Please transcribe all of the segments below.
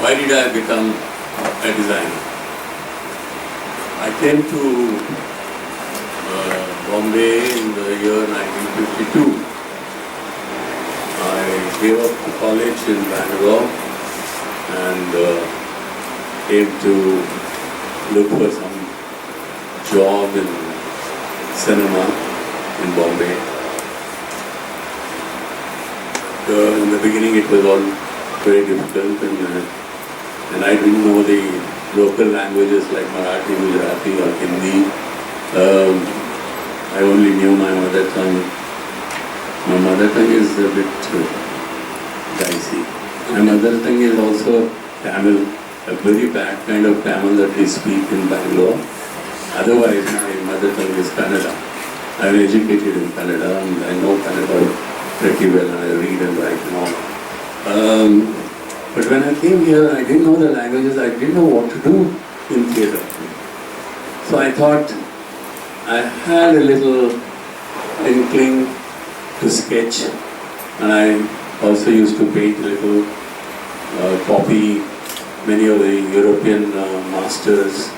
Why did I become a designer? I came to Bombay in the year 1952. I gave up the college in Bangalore and came to look for some job in cinema in Bombay. In the beginning it was all very difficult and I didn't know the local languages like Marathi, Gujarati or Hindi. I only knew my mother tongue. My mother tongue is a bit dicey. My mother tongue is also Tamil, a very bad kind of Tamil that we speak in Bangalore. Otherwise, my mother tongue is Kannada. I am educated in Kannada and I know Kannada pretty well and I read and write and all. But when I came here, I didn't know the languages, I didn't know what to do in theatre. So I thought I had a little inkling to sketch and I also used to paint a little, copy many of the European masters,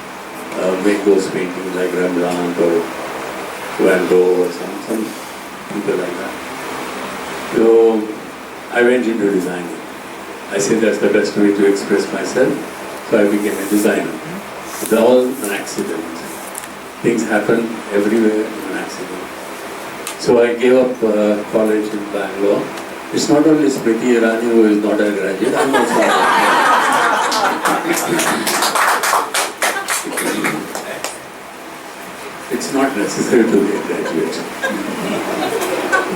make those paintings like Rembrandt or Van Gogh or some people like that. So I went into designing. I said that's the best way to express myself, so I became a designer. It's all an accident. Things happen everywhere in an accident. So I gave up college in Bangalore. It's not only Smriti Irani who is not a graduate, I'm also not a graduate. It's not necessary to be a graduate.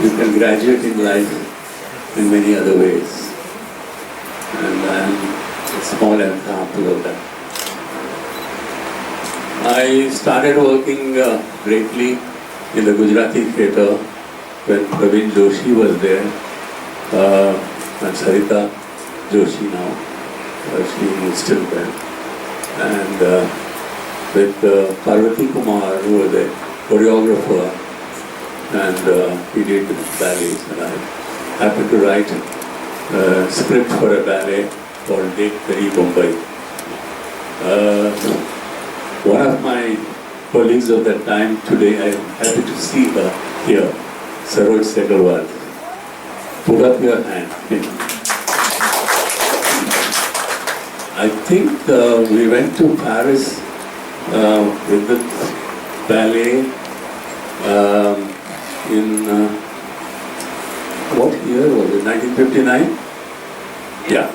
You can graduate in life in many other ways. And I am a small example of that. I started working greatly in the Gujarati theatre when Praveen Joshi was there. And Sarita Joshi now, she is still there. And with Parvati Kumar, who was the choreographer, and he did ballets, and I happened to write a script for a ballet called Dekh Kari Mumbai. One of my colleagues of that time, today I am happy to see her here, Saroj Segalwal. Put up your hand. I think we went to Paris with the ballet in what year was it? 1959? Yeah,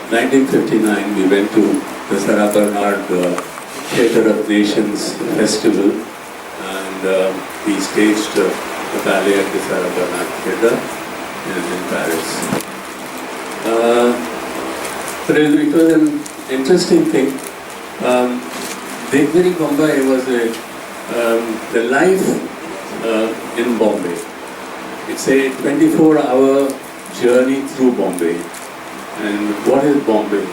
1959 we went to the Sarah Bernard Theatre of Nations Festival and we staged the ballet at the Sarah Bernard Theatre in Paris. But it was an interesting thing. Dekh Kari Mumbai was the life in Bombay. It's a 24-hour journey through Bombay. And what is Bombay?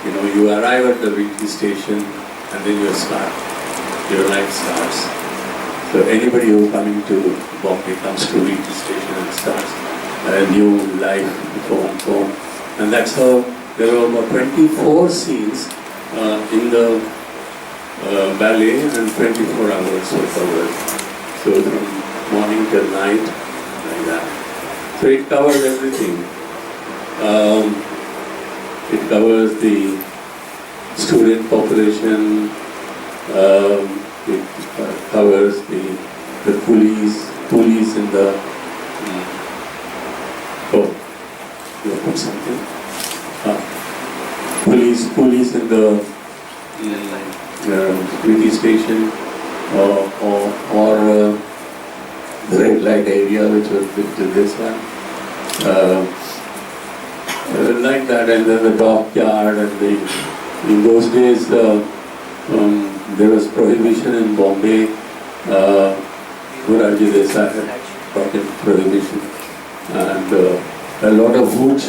You know, you arrive at the Weekly station and then your life starts. So anybody who coming to Bombay comes to Weekly station and starts a new life and so on. And that's how there were about 24 scenes in the ballet and 24 hours were covered. So from morning till night, like that. So it covers everything. It covers the student population, it covers the police in the you put something? Police in the Weekly station or the red light area, which was this one. Like that, and then the dockyard, and in those days there was prohibition in Bombay. Murarji Desai had brought in prohibition, and a lot of hooch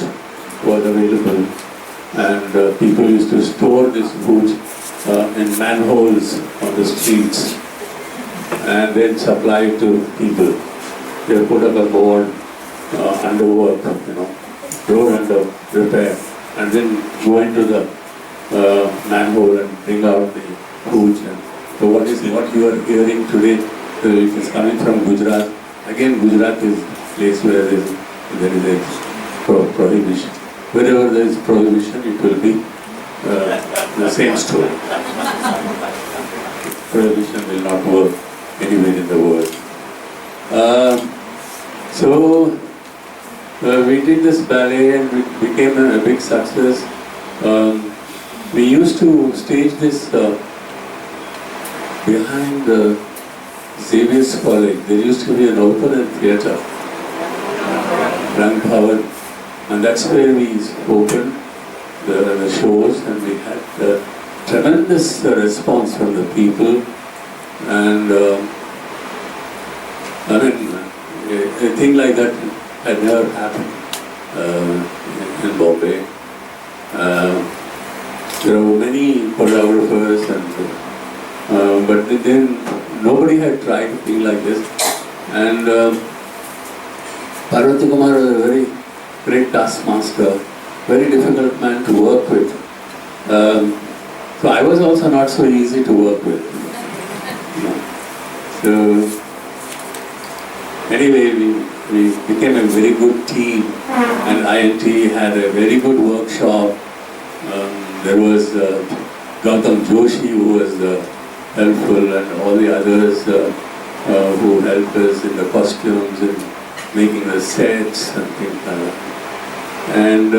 was available, and people used to store this hooch in manholes on the streets and then supply it to people. They put up a board under work, road under repair. and then go into the manhole and bring out the hooch. And so what you are hearing today, it is coming from Gujarat. Again, Gujarat is a place where there is a prohibition. Wherever there is prohibition, it will be the same story. Prohibition will not work anywhere in the world. So we did this ballet and it became a big success. We used to stage this behind the Xavier's College. There used to be an open theatre, Rang Bhavan, and that's where we opened the shows, and we had tremendous response from the people. And I mean, a thing like that had never happened in Bombay. There were many choreographers, but then nobody had tried a thing like this. And Parvati Kumar was a very great taskmaster, very difficult man to work with. So I was also not so easy to work with. So anyway, we became a very good team, and INT had a very good workshop. There was Gautam Joshi, who was helpful, and all the others who helped us in the costumes and making the sets and things like that. And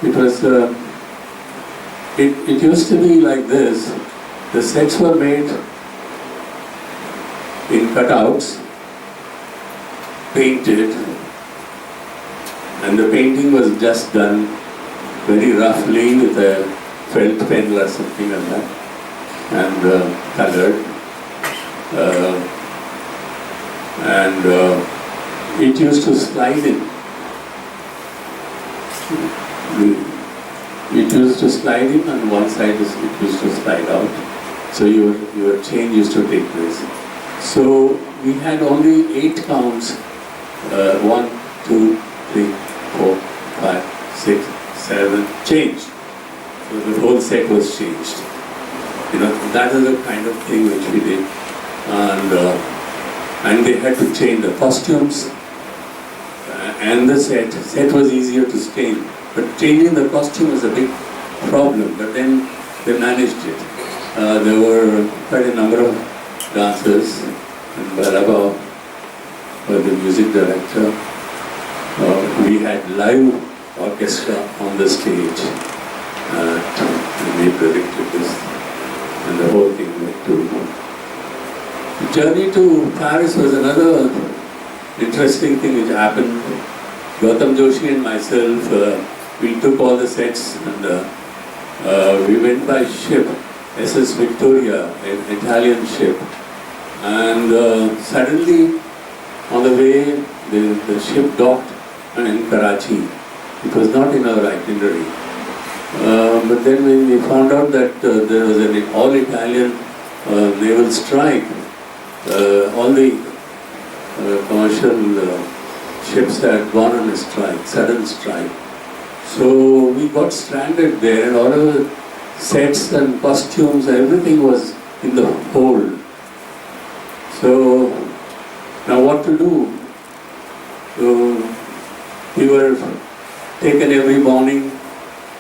it was it used to be like this. The sets were made in cutouts, painted, and the painting was just done very roughly with a felt pen or something like that, and colored. And it used to slide in. It used to slide in, and one side it used to slide out. So your change used to take place. So we had only 8 counts. 1, 2, 3, 4, 5, 6, 7, change. So the whole set was changed. That is the kind of thing which we did. And they had to change the costumes and the set. Set was easier to change, but changing the costume was a big problem. But then they managed it. There were quite a number of dancers, and Bharaba was the music director. We had live orchestra on the stage. We predicted this, and the whole thing went to. The journey to Paris was another interesting thing which happened. Gautam Joshi and myself, we took all the sets, and we went by ship, SS Victoria, an Italian ship. And suddenly, on the way, the ship docked in Karachi. It was not in our itinerary. But then when we found out that there was an all-Italian naval strike, all the commercial ships had gone on a strike, sudden strike. So we got stranded there, and all our sets and costumes, everything was in the hold. So now what to do? So we were taken every morning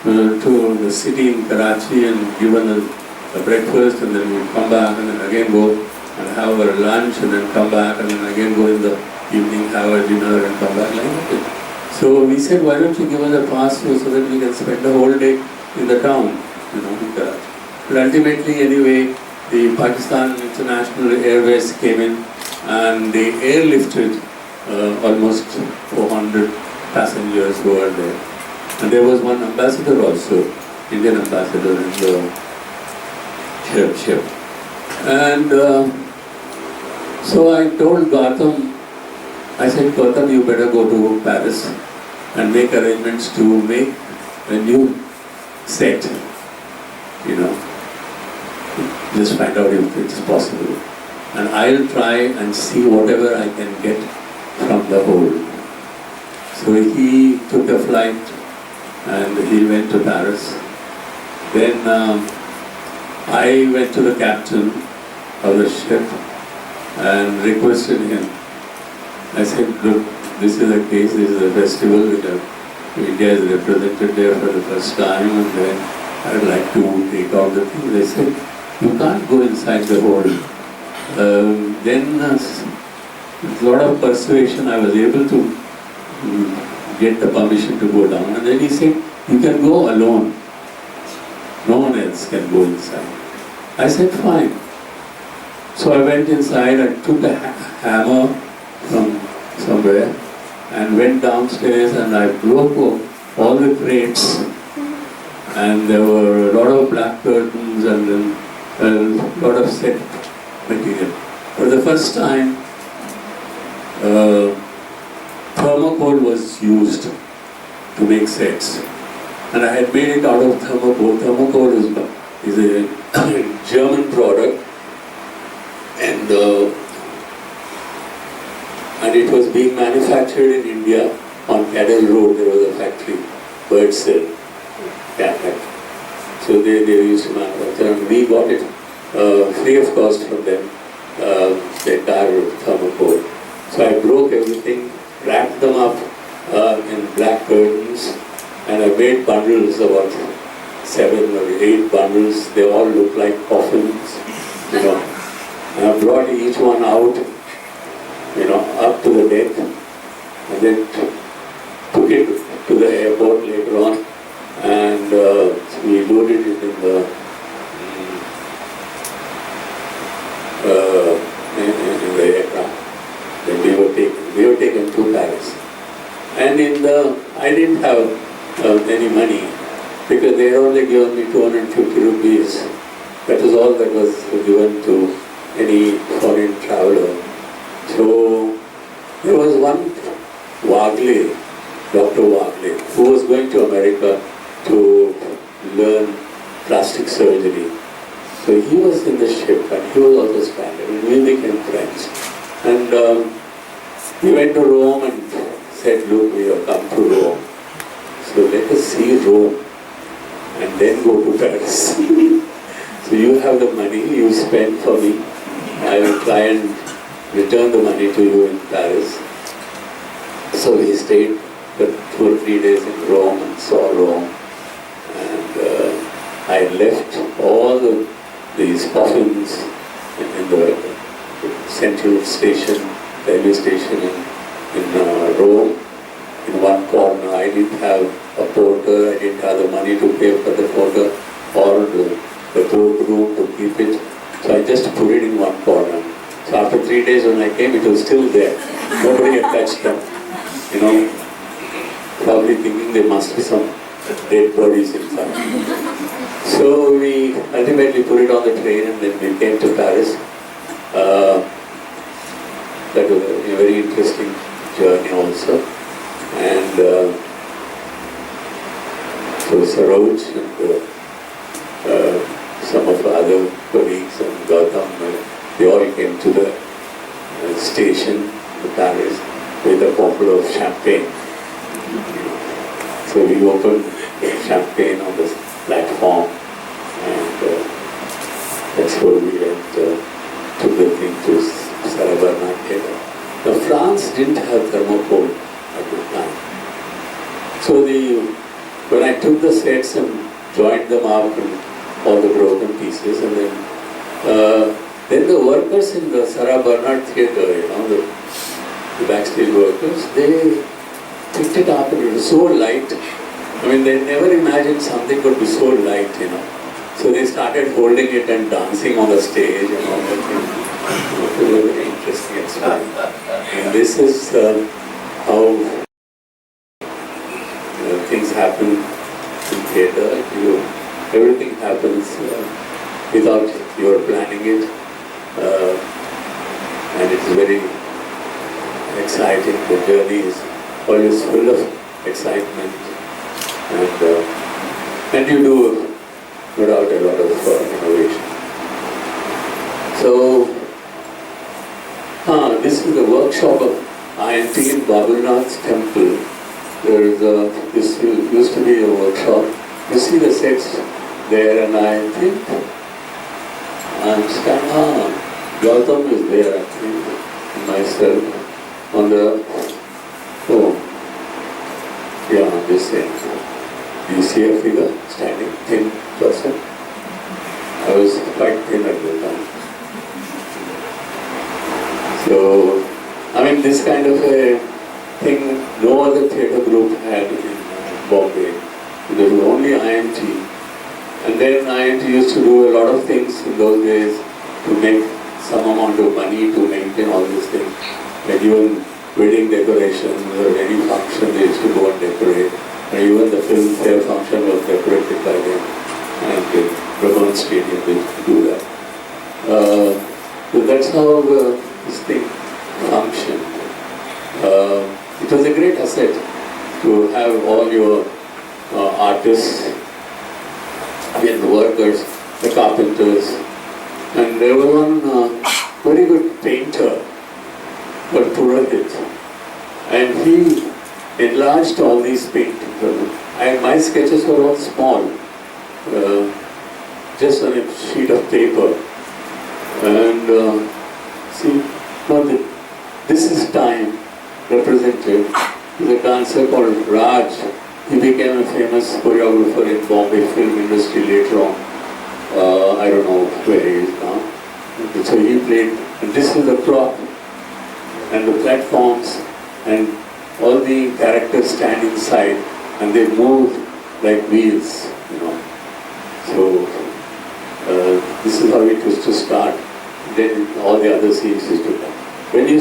to the city in Karachi and given a breakfast, and then we'd come back and then again go and have our lunch and then come back and then again go in the evening, have our dinner and come back like that. So we said, why don't you give us a pass so that we can spend the whole day in the town, in Karachi. But ultimately anyway, the Pakistan International Airways came in and they airlifted almost 400 passengers who were there. And there was one ambassador also, Indian ambassador in the ship. And so I told Gautam, I said, Gautam, you better go to Paris and make arrangements to make a new set, just find out if it's possible. And I'll try and see whatever I can get from the whole. So he took a flight and he went to Paris. Then I went to the captain of the ship and requested him. I said, look, this is a case, this is a festival, India is represented there for the first time, and then I'd like to take out the thing. They said, you can't go inside the hold. Then with a lot of persuasion, I was able to get the permission to go down. And then he said, you can go alone. No one else can go inside. I said, fine. So I went inside, I took a hammer from somewhere and went downstairs, and I broke all the crates, and there were a lot of black curtains and then a lot of set material. For the first time, thermocol was used to make sets, and I had made it out of thermocol. Thermocol is a German product, and it was being manufactured in India. On Cadell Road there was a factory, Birdsell, factory. So they used to manufacture, and we got it free of cost from them, the entire thermocol. So I broke everything, wrapped them up in black curtains, and I made bundles, about 7 or 8 bundles. They all look like coffins, you know. And I brought each one out, you know, up to the deck, and then took it to the airport later on, and we loaded it in the aircraft. Then we were taken to Paris. And I didn't have any money, because they had only given me 250 rupees. That was all that was given to any foreign traveler. So there was one Wagle, Dr. Wagle, who was going to America to learn plastic surgery. So he was in the ship, and he was also stranded, and we became friends. And we went to Rome and said, look, we have come to Rome, so let us see Rome and then go to Paris. So you have the money, you spend for me, I will try and return the money to you in Paris. So we stayed for 2 or 3 days in Rome and saw Rome, and I left all these coffins in the central station, railway station in Rome, in one corner. I didn't have a porter, I didn't have the money to pay for the porter or the boardroom to keep it. So I just put it in one corner. So after 3 days when I came, it was still there. Nobody had touched them. You know, probably thinking there must be some dead bodies inside. So we ultimately put it on the train, and then we came to Paris. That was a very interesting journey also. And so Saroj and some of the other colleagues and Gautam, they all came to the station in Paris with a bottle of champagne. So we opened champagne on the platform, and that's where we went, took the thing to Sarabarna Theatre. Now France didn't have thermocol at the time. So when I took the sets and joined them up and all the broken pieces, and then the workers in the Sarah Bernard Theatre, you know, the backstage workers, they picked it up, and it was so light. I mean, they never imagined something could be so light, you know. So they started holding it and dancing on the stage and all that thing. It was a very interesting experience. And this is how things happen in theatre. Everything happens without your planning it, and it's very exciting. The journey is always full of excitement, and you do no doubt a lot of innovation. So this is the workshop of INT in Babulnath's temple there is this used to be a workshop. You see the sets there, and I think Gautam is there, I think, myself, on the, this end. You see a figure standing, thin person. I was quite thin at the time. So, I mean, this kind of a thing no other theatre group had in Bombay. There was only IMT. And then IMT used to do a lot of things in those days to make some amount of money to maintain all these things. Like even wedding decorations or any function they used to go and decorate. And even the film fair function was decorated by them. And the Brahman Stadium they used to do that. So that's how this thing functioned. It was a great asset to have all your artists and the workers, the carpenters. And there was one very good painter called Purohit. And he enlarged all these paintings. And my sketches were all small, just on a sheet of paper. And see, this is time represented. There's a dancer called Raj. He became a famous choreographer in Bombay film industry later on. I don't know where he is now. So he played, and this is the prop, and the platforms, and all the characters stand inside, and they move like wheels, you know. So this is how it used to start. Then all the other scenes used to come. When you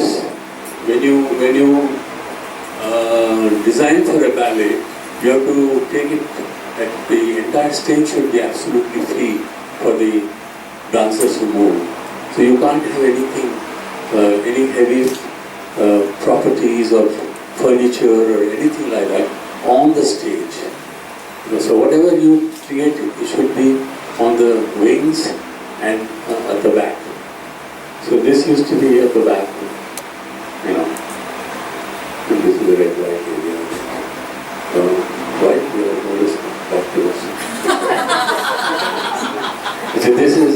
design for a ballet, you have to take it that the entire stage should be absolutely free for the dancers to move. So you can't have anything, any heavy properties or furniture or anything like that on the stage. So whatever you create, it should be on the wings and at the back. So this used to be at the back, you know. And this is the red light area. White, we have noticed back to us. So this is,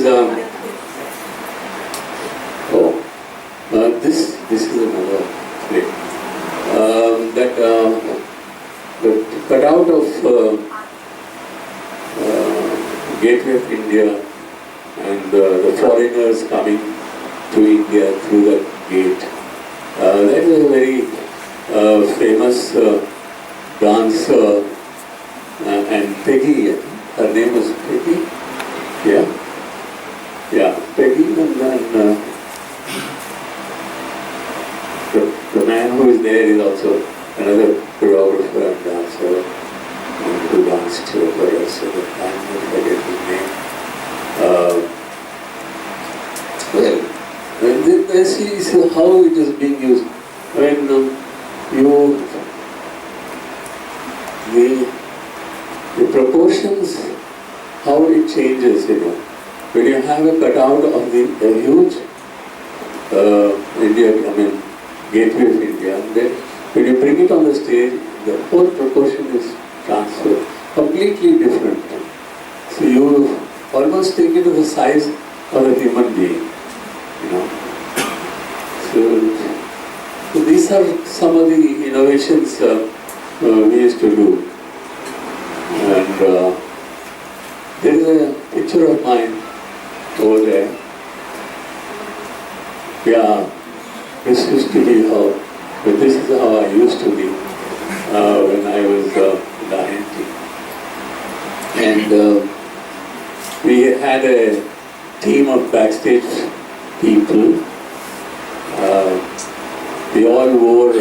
this is another play. The cutout of Gateway of India and the foreigners coming to India through that gate. That is a very famous dancer, and Peggy, her name was Peggy, Peggy, and then the man who is there is also another choreographer and dancer who danced for us at the time. I forget his name. This is how it is being used. When the proportions, how it changes, you know. When you have a cutout of the huge Gateway of India, then when you bring it on the stage, the whole proportion is transferred, completely different. So you almost take it to the size of a human being, you know. So these are some of the innovations we used to do. And there is a picture of mine over there. This used to be how, but this is how I used to be when I was in the IMT. And we had a team of backstage people. They all wore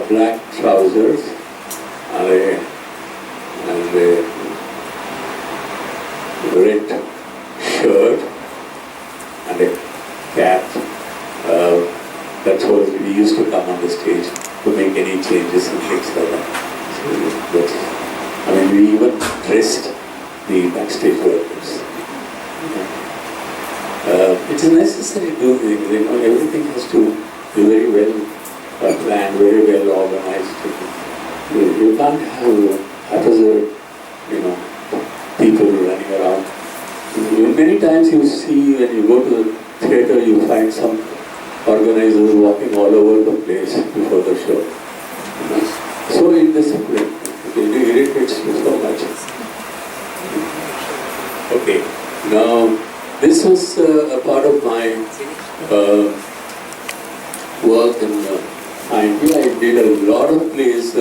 black trousers and a red shirt and a cap. That's what we used to come on the stage to make any changes and things like that. So we even dressed the backstage workers. It is necessary to do things, you know, everything has to be very well planned, very well organized. You can't have haphazard, people running around. Many times you see when you go to the theatre, you find some organizers walking all over the place before the show. So indisciplined. It irritates you so much. Okay, now this was a part of my work in INT. I did a lot of plays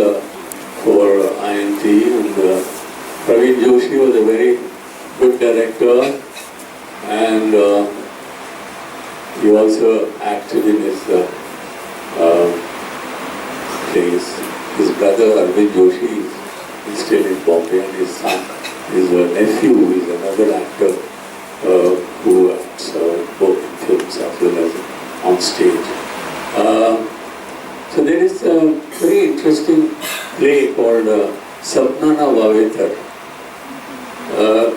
for INT, and Praveen Joshi was a very good director, and he also acted in his plays. His brother Arvind Joshi is still in Bombay, and his son, his nephew, is another actor who acts both in films as well as on stage. So there is a very interesting play called Sapnana Vavetar.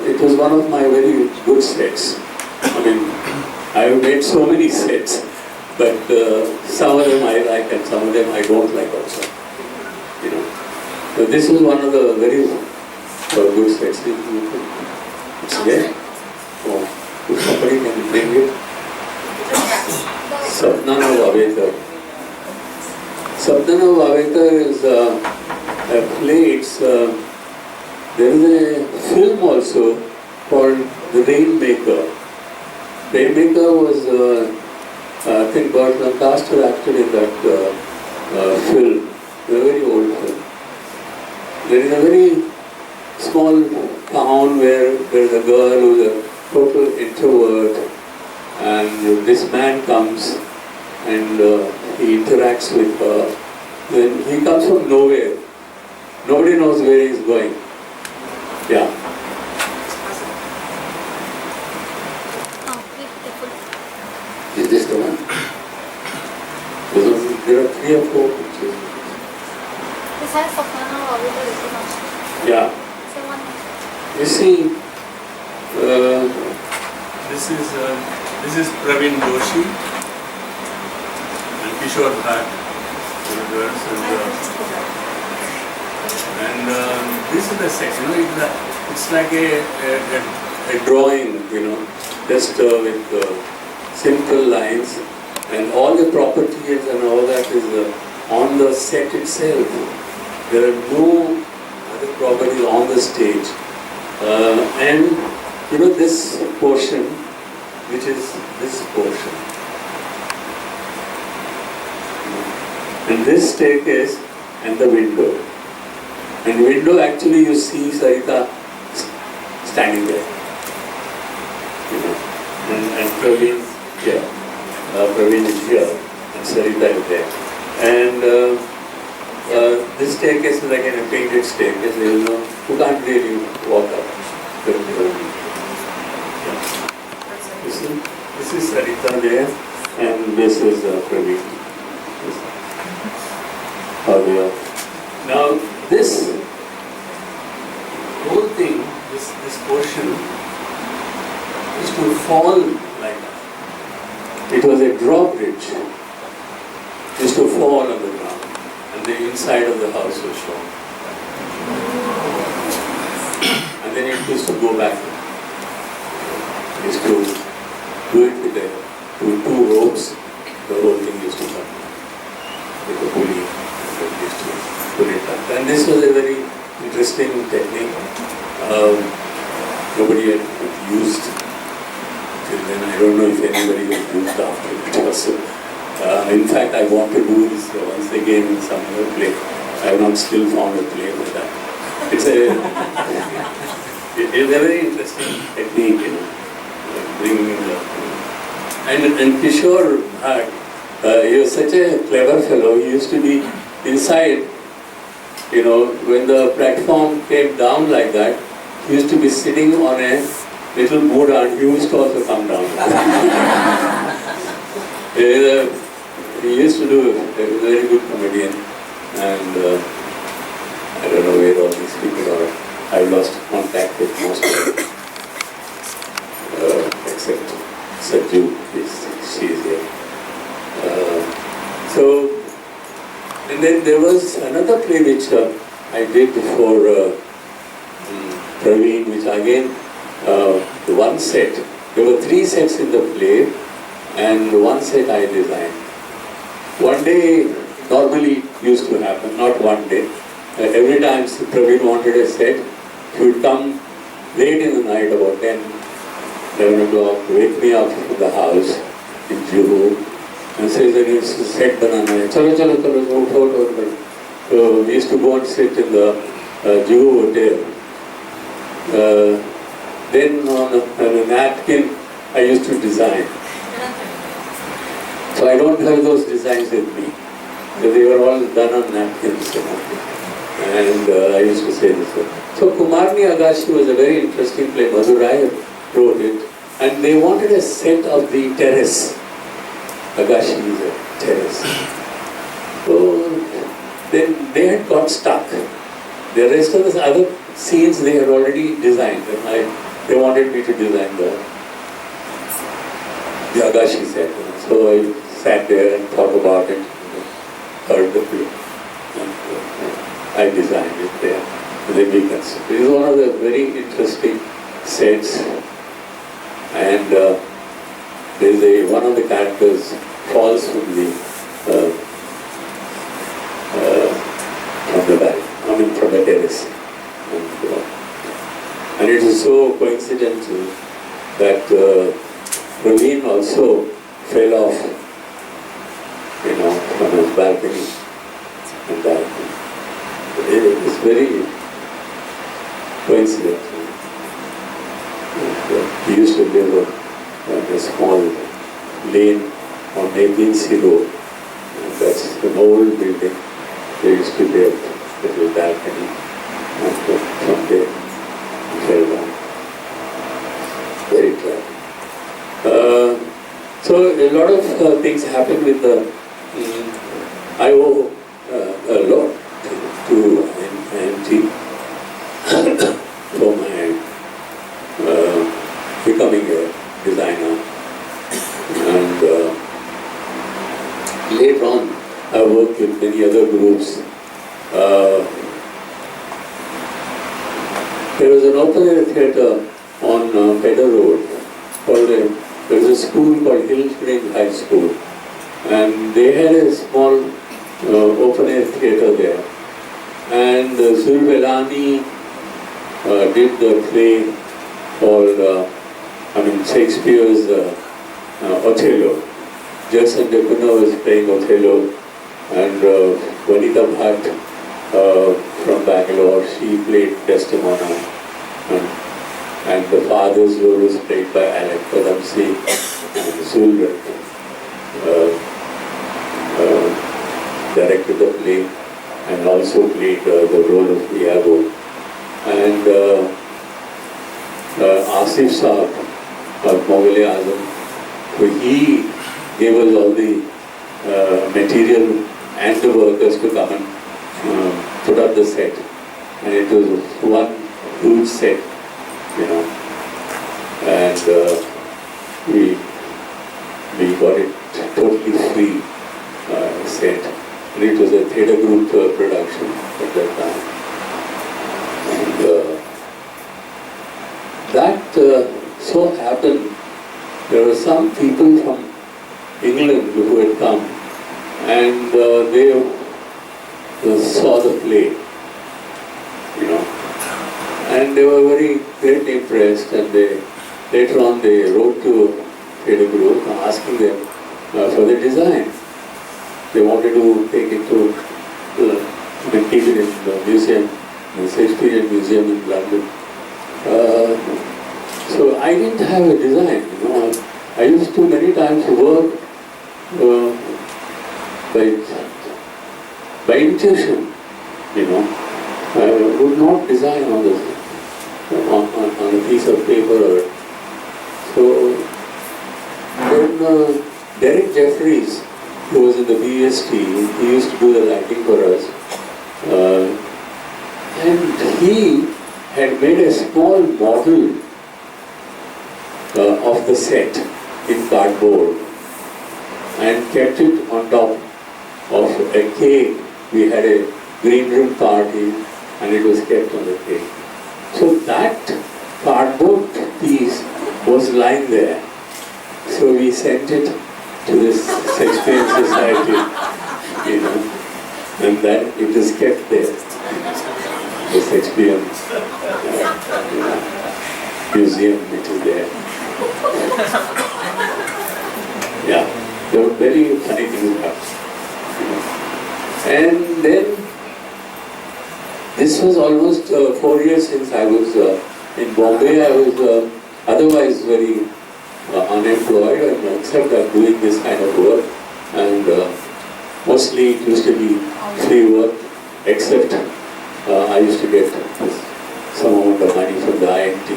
It was one of my very good sets. I mean, I've made so many sets, but some of them I like and some of them I don't like also. But this is one of the very good sets. It's there. Oh, if somebody can bring it. Sapnana Vavetar. Sapnana Vavetar is a play. There is a film also called The Rainmaker. Rainmaker was, I think, Burt Lancaster acted in that film, a very old film. There is a very small town where there is a girl who is a total introvert, and this man comes and he interacts with her. Then he comes from nowhere. Nobody knows where he is going. Yeah. Is this the one? There are 3 or 4 pictures. This has Sapnana Vavetar written on. Yeah. So one. You see, this is Praveen Joshi and Kishore Bhatt, and this is the section. It's like a drawing, just with simple lines, and all the properties and all that is on the set itself. There are no other properties on the stage. And this portion, which is this portion, and this staircase and the window. And window, actually you see Sarita standing there. And Praveen here. Praveen is here and Sarita is there. And this staircase is like a painted staircase. You can't really walk up. This is Sarita there, and this is Praveen. Now this whole thing, this portion, is to fall like that. It was a drawbridge. It used to fall on the ground, and the inside of the house was shown. And then it used to go back. It used to do it with 2 ropes. The whole thing used to come with a pulley. It used to pull it up. And this was a very interesting technique. Nobody had used till then. I don't know if anybody has used after it also. In fact, I want to do this once again in some other play. I have not still found a play with that. It's a very interesting technique, bringing and Kishore Bhatt, he was such a clever fellow. He used to be inside, when the platform came down like that, he used to be sitting on a little Buddha, and he used to also come down. He used to do a very good comedian, and I don't know where all these people are. I've lost contact with most of them, except Sathyu, she is here. And then there was another play which I did for Praveen, which again, one set. There were 3 sets in the play, and one set I designed. One day, normally used to happen, not one day. Every time Praveen wanted a set, he would come late in the night, about 10, 11 o'clock, wake me up from the house in Juhu and says that it's set banana. Chalo, chalo, chalo, out. So we used to go and sit in the Juhu hotel. Then on a napkin, I used to design. So I don't have those designs with me. So they were all done on napkins. And I used to say this. So Kumarni Agashi was a very interesting play. Madurai wrote it. And they wanted a set of the terrace. Agashi is a terrace. So then they had got stuck. The rest of the other scenes they had already designed. And they wanted me to design the Agashi set. So I sat there and thought about it, heard the play. And I designed it there. Then we considered. It is one of the very interesting sets. And one of the characters falls from the terrace. And it is so coincidental that Praveen also fell off, from his balcony and died. It is very coincidental. He used to live on a small lane on Agency Road. And that's an old building. They used to live a little balcony. And from there, he fell down. Very tragic. So a lot of things happen with the. I owe a lot to IMT for my becoming a designer. And later on, I worked with many other groups. There was an open air theatre on Pedder Road. There was a school called Hill Spring High School. And they had a small open air theatre there. And Zul Velani did the play called Shakespeare's Othello. Jason DeCuna was playing Othello, and Vanita Bhatt from Bangalore, she played Desdemona, and the father's role was played by Alec Kadamsi, and Zul directed the play and also played the role of Iago. And Asif Saab of Mughal Azam, so he gave us all the material and the workers to come and put up the set. And it was one huge set, and we got it totally free set. And it was a theatre group production at that time. And that so happened, there were some people from England who had come, and they saw the play, and they were very greatly impressed, and later on they wrote to theatre group asking them for the design. They wanted to take it to keep it in the museum, the Shakespearean Museum in London. So I didn't have a design, I used to many times work by intuition, I would not design on a piece of paper. So then Derek Jeffries, who was in the BST, he used to do the lighting for us. And he had made a small model of the set in cardboard and kept it on top of a cake. We had a green room party and it was kept on the train. So that cardboard piece was lying there. So we sent it to this Shakespeare Society, and then it is kept there. The Shakespeare museum, it is there. Yeah, there were very funny things happened. And then this was almost 4 years since I was in Bombay. I was otherwise very unemployed, and except I'm doing this kind of work, and mostly it used to be free work, except I used to get some amount of money from the INT.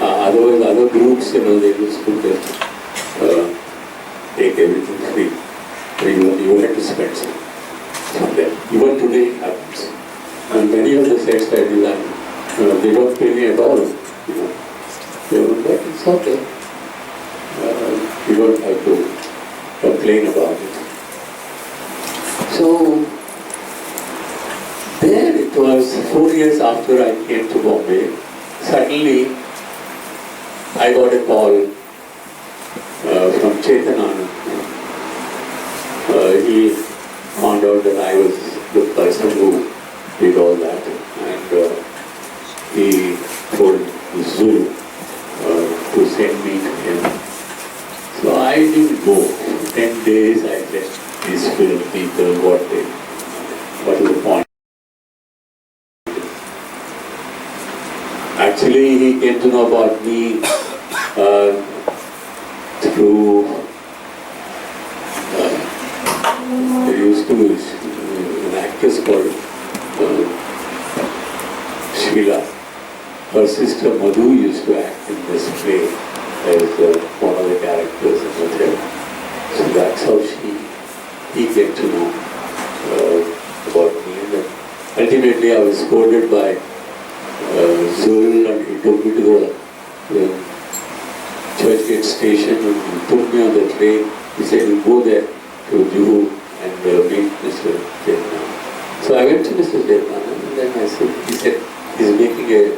Otherwise, other groups, they used to just take everything free. So you had to spend some there. Even today it happens. And many of the sets I design, they don't pay me at all. They will, but it's okay. You don't have to complain about it. So there it was 4 years after I came to Bombay. Suddenly I got a call from Chetan Anand. He found out that I was the person who did all that, and he told Zulu to send me to him. So I didn't go. 10 days I left these film people, what is the point? Actually, he came to know about me through, there used to be an actress called Sheila. Her sister Madhu used to act in this play as one of the characters in the film. So that's how he came to know about me. And then ultimately I was scolded by Zul, and he took me to the Churchgate station, and he took me on the train. He said, you go there to Juhu and meet Mr. Devnan. So I went to Mr. Devnan, and then I said, he said, he's making a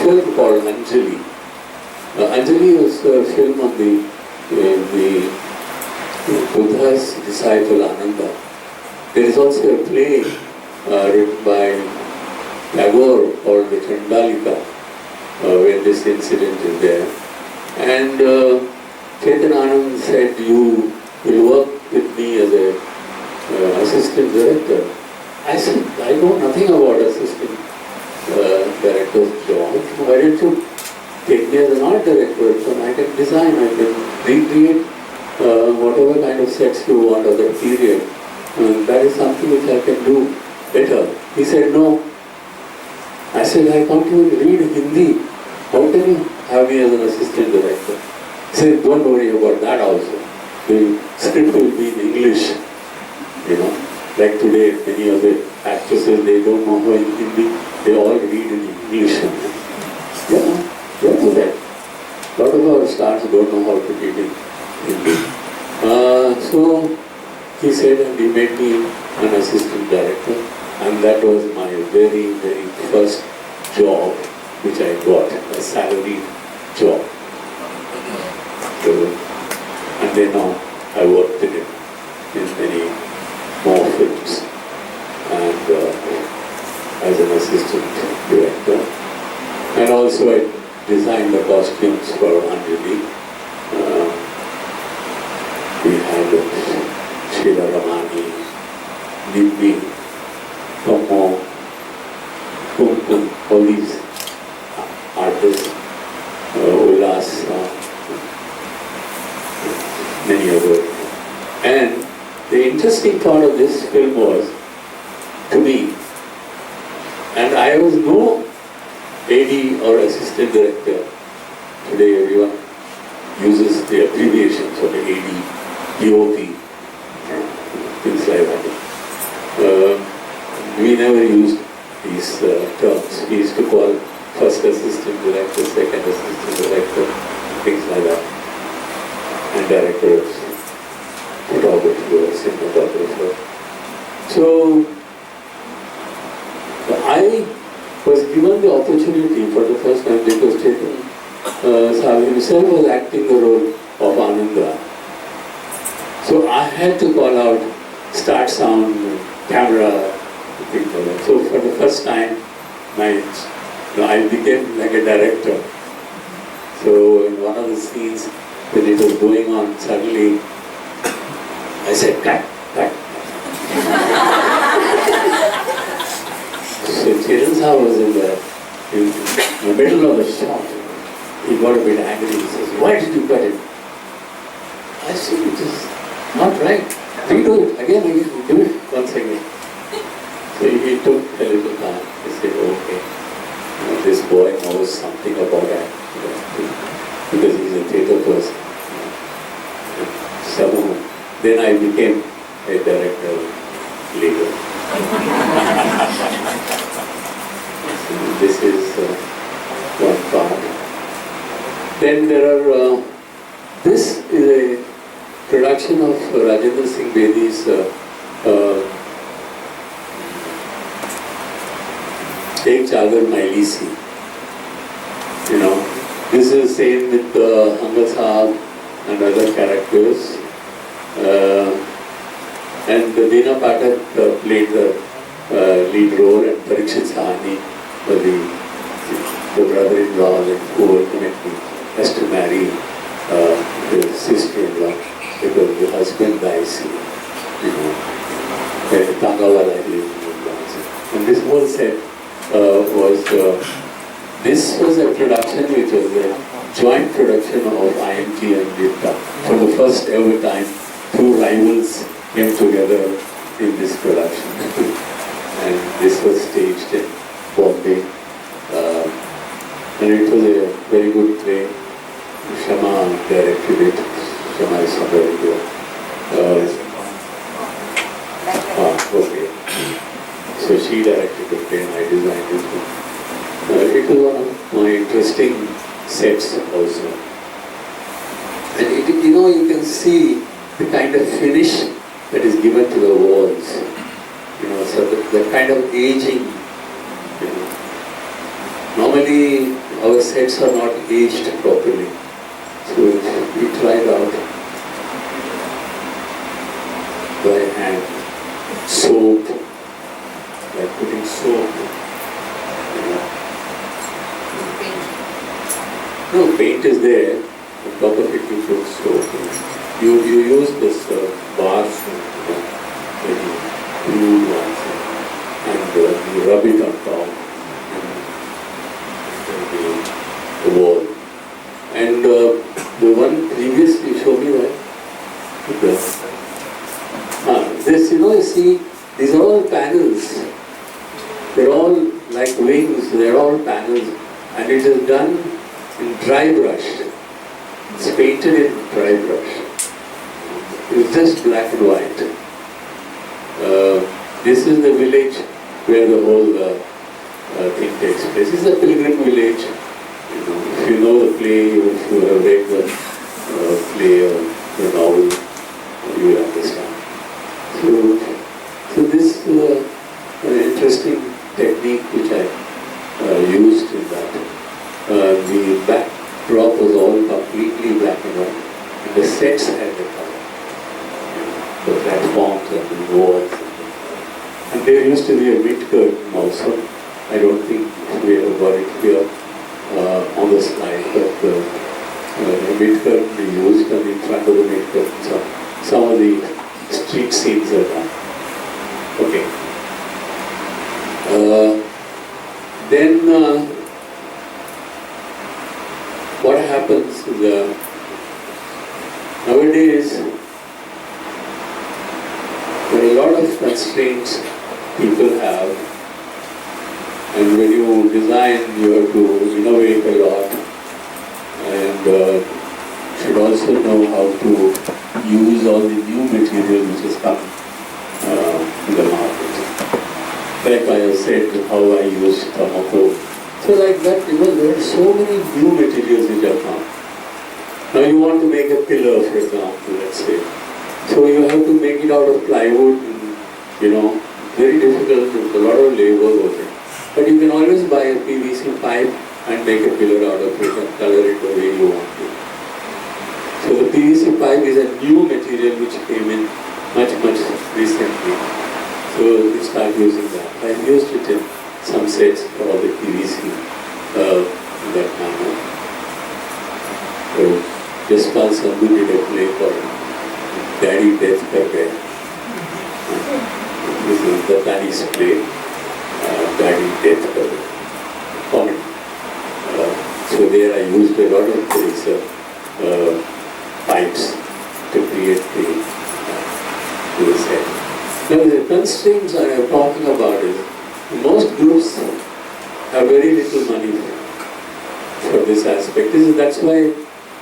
film called Anjali. Anjali was a film on the Buddha's disciple Ananda. There is also a play written by Tagore called the Chandalika, where this incident is there. And Chetan Anand said, you will work with me as a assistant director. I said, I know nothing about assistant director's job. Why don't you take me as an art director? So I can design, I can recreate whatever kind of sets you want of that period. That is something which I can do better. He said, no. I said, I can't even read Hindi. How can you have me as an assistant director? He said, don't worry about that also. The script will be in English. Like today, many of the actresses, they don't know how in Hindi, they all read in English. Yeah, don't do that. A lot of our stars don't know how to read in Hindi. So he said, and he made me an assistant director, and that was my very, very first job which I got, a salaried job. And then now I worked in it, in many more films, and as an assistant director. And also I designed the costumes for Anjali. We had Sheila Ramani, Nimbi, Tomo, Kumkum, all these artists, Ulas, many others. And the interesting part of this film was, to me, and I was no AD or assistant director. Today everyone uses the abbreviations of the AD, DOP, things like that. We never used these terms. We used to call first assistant director, second assistant director, things like that. And director of photography or cinematographer. So I was given the opportunity for the first time because Chetan Saab himself was acting the role of Ananda. So I had to call out, start sound, camera, things like that. So for the first time, I became like a director. So in one of the scenes, when it was going on, suddenly I said, cut, cut. So Chetan Saab was in the middle of the shot. He got a bit angry. He says, why did you cut it? I said, it is not right. Redo it again, do it once again. So he took a little time. He said, okay, this boy knows something about acting because he's a theatre person. So then I became a director later. So this is one part. Then there are, this is a production of Rajendra Singh Bedi's Ek Chagar Maili Si. You know, this is the same with Hanga Saab and other characters. And Deena Pathak played the lead role, and Parikshit Sahani was the brother-in-law who ultimately has to marry the sister-in-law because the husband dies, you know, Tangawala lives. And this whole set this was a production which was a joint production of IMG and Dipta. For the first ever time, two rivals came together in this production. And this was staged in Bombay. And it was a very good play. Shama directed it. Shama is somewhere here. Okay. So she directed the play and I designed it. It was one of my interesting sets also. And you can see the kind of finish that is given to the walls. So the kind of aging. Normally our sets are not aged properly. So we tried out by hand, soap, like putting soap. No, paint is there. On top of it you put soap. You use this bars and glue ones and you rub it on top the wall. And the one previously, show me that. This, you see, these are all panels. They're all like wings, they're all panels. And it is done in dry brush. It's painted in dry brush. It's just black and white. This is the village where the whole thing takes place. This is a pilgrim village. If you know the play, if you have read the play or the novel, you will understand. So this is an interesting technique which I used in that. The backdrop was all completely black and white, and the sets had the color. The platforms and the walls. And there used to be a mid curtain also. I don't think we have got it here on the slide, but the mid curtain we used, and in front of the mid curtain some of the street scenes are done. Okay. Then what happens is nowadays there are a lot of constraints people have, and when you design you have to innovate a lot and should also know how to use all the new material which has come in the market. Like I have said how I used thermocol. So like that, there are so many new materials which have come. Now you want to make a pillar, for example, let's say. So you have to make it out of plywood, and, very difficult, there's a lot of labor over it. But you can always buy a PVC pipe and make a pillar out of it and color it the way you want it. So the PVC pipe is a new material which came in much recently. So we start using that. I've used it in some sets for all the PVC in that manner. So just once Sandhu did a play called Daddy Death Kar Gaya. This is the Danish play, Daddy Death Kar Gaya. Comedy. So there I used a lot of these pipes to create the set. Now the constraints I am talking about is most groups have very little money for this aspect. That's why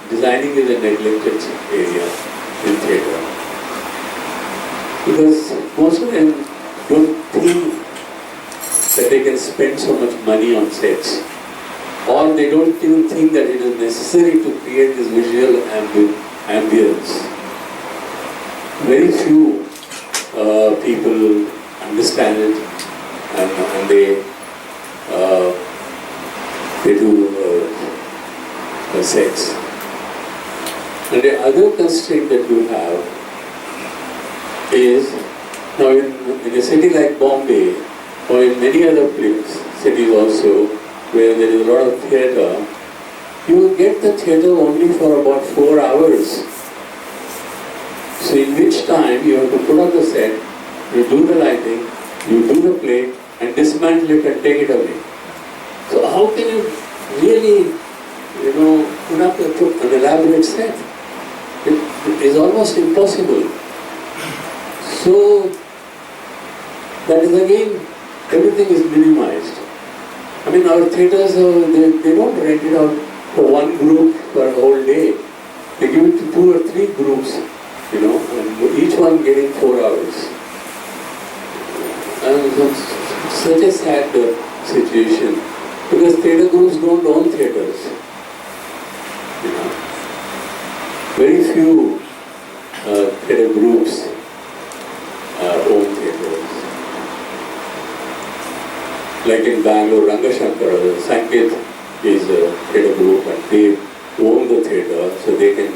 designing is a neglected area in theatre. Because most of them don't think that they can spend so much money on sets. Or they don't even think that it is necessary to create this visual ambience. Very few people understand it and they do sets. And the other constraint that you have is, now in a city like Bombay or in many other cities also, where there is a lot of theatre, you will get the theatre only for about 4 hours. So in which time you have to put on the set, you do the lighting, you do the play, and dismantle it and take it away. So how can you really, put up an elaborate set? It is almost impossible. So that is again, everything is minimized. I mean, our theatres, they don't rent it out for one group for a whole day. They give it to 2 or 3 groups, and each one getting 4 hours. And it's such a sad situation, because theatre groups don't own theatres. Very few theatre groups own theatres. Like in Bangalore, Rangashankar, Sanket is a theatre group and they own the theatre, so they can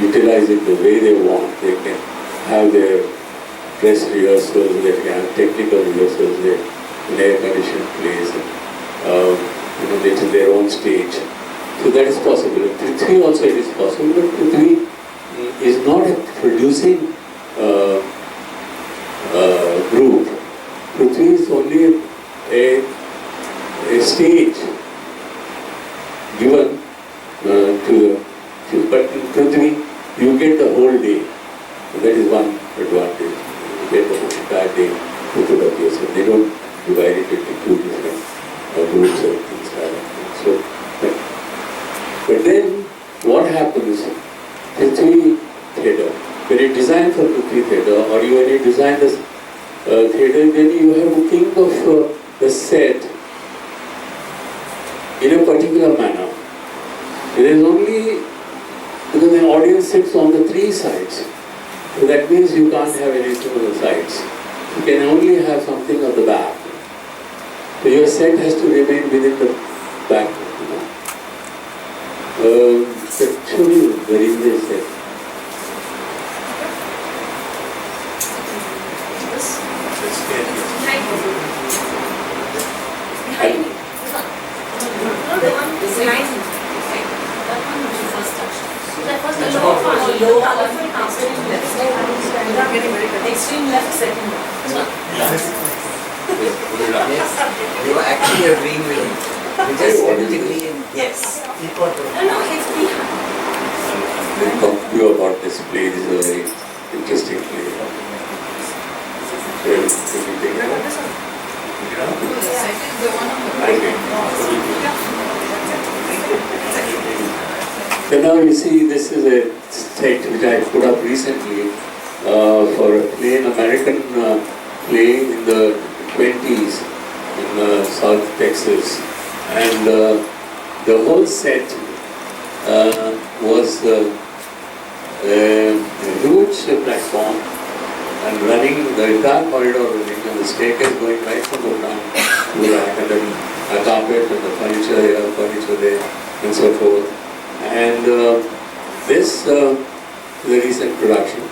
utilize it the way they want. They can have their dress rehearsals, they can have technical rehearsals, they can air-conditioned plays, it's their own stage. So that is possible. In Prithvi also it is possible, but Prithvi is not a producing group. Prithvi is only a stage given but in Prithvi you get the whole day. That is one advantage. You get the entire day to put up yourself. They don't divide it into 2 different groups or things like that. So, but then what happens? Prithvi theatre. When you design for Prithvi theatre, or when you design this theatre, then you have to think of the set in a particular manner. There is only, because the audience sits on the 3 sides. So that means you can't have anything on the sides. You can only have something on the back. So your set has to remain within the back. Actually, very easy set. Extreme left second. Yes, they were actually agreeing with you. We just politically and yes. No, it's behind. We'll talk to you about this play. This is a very interesting play. So now you see, this is a set which I put up recently for a play, an American play in the 20s in South Texas, and the whole set was a huge platform and running the entire corridor, running, and the staircase going right from the ground to that, and then a carpet and the furniture here, furniture there, and so forth. And this is a recent production.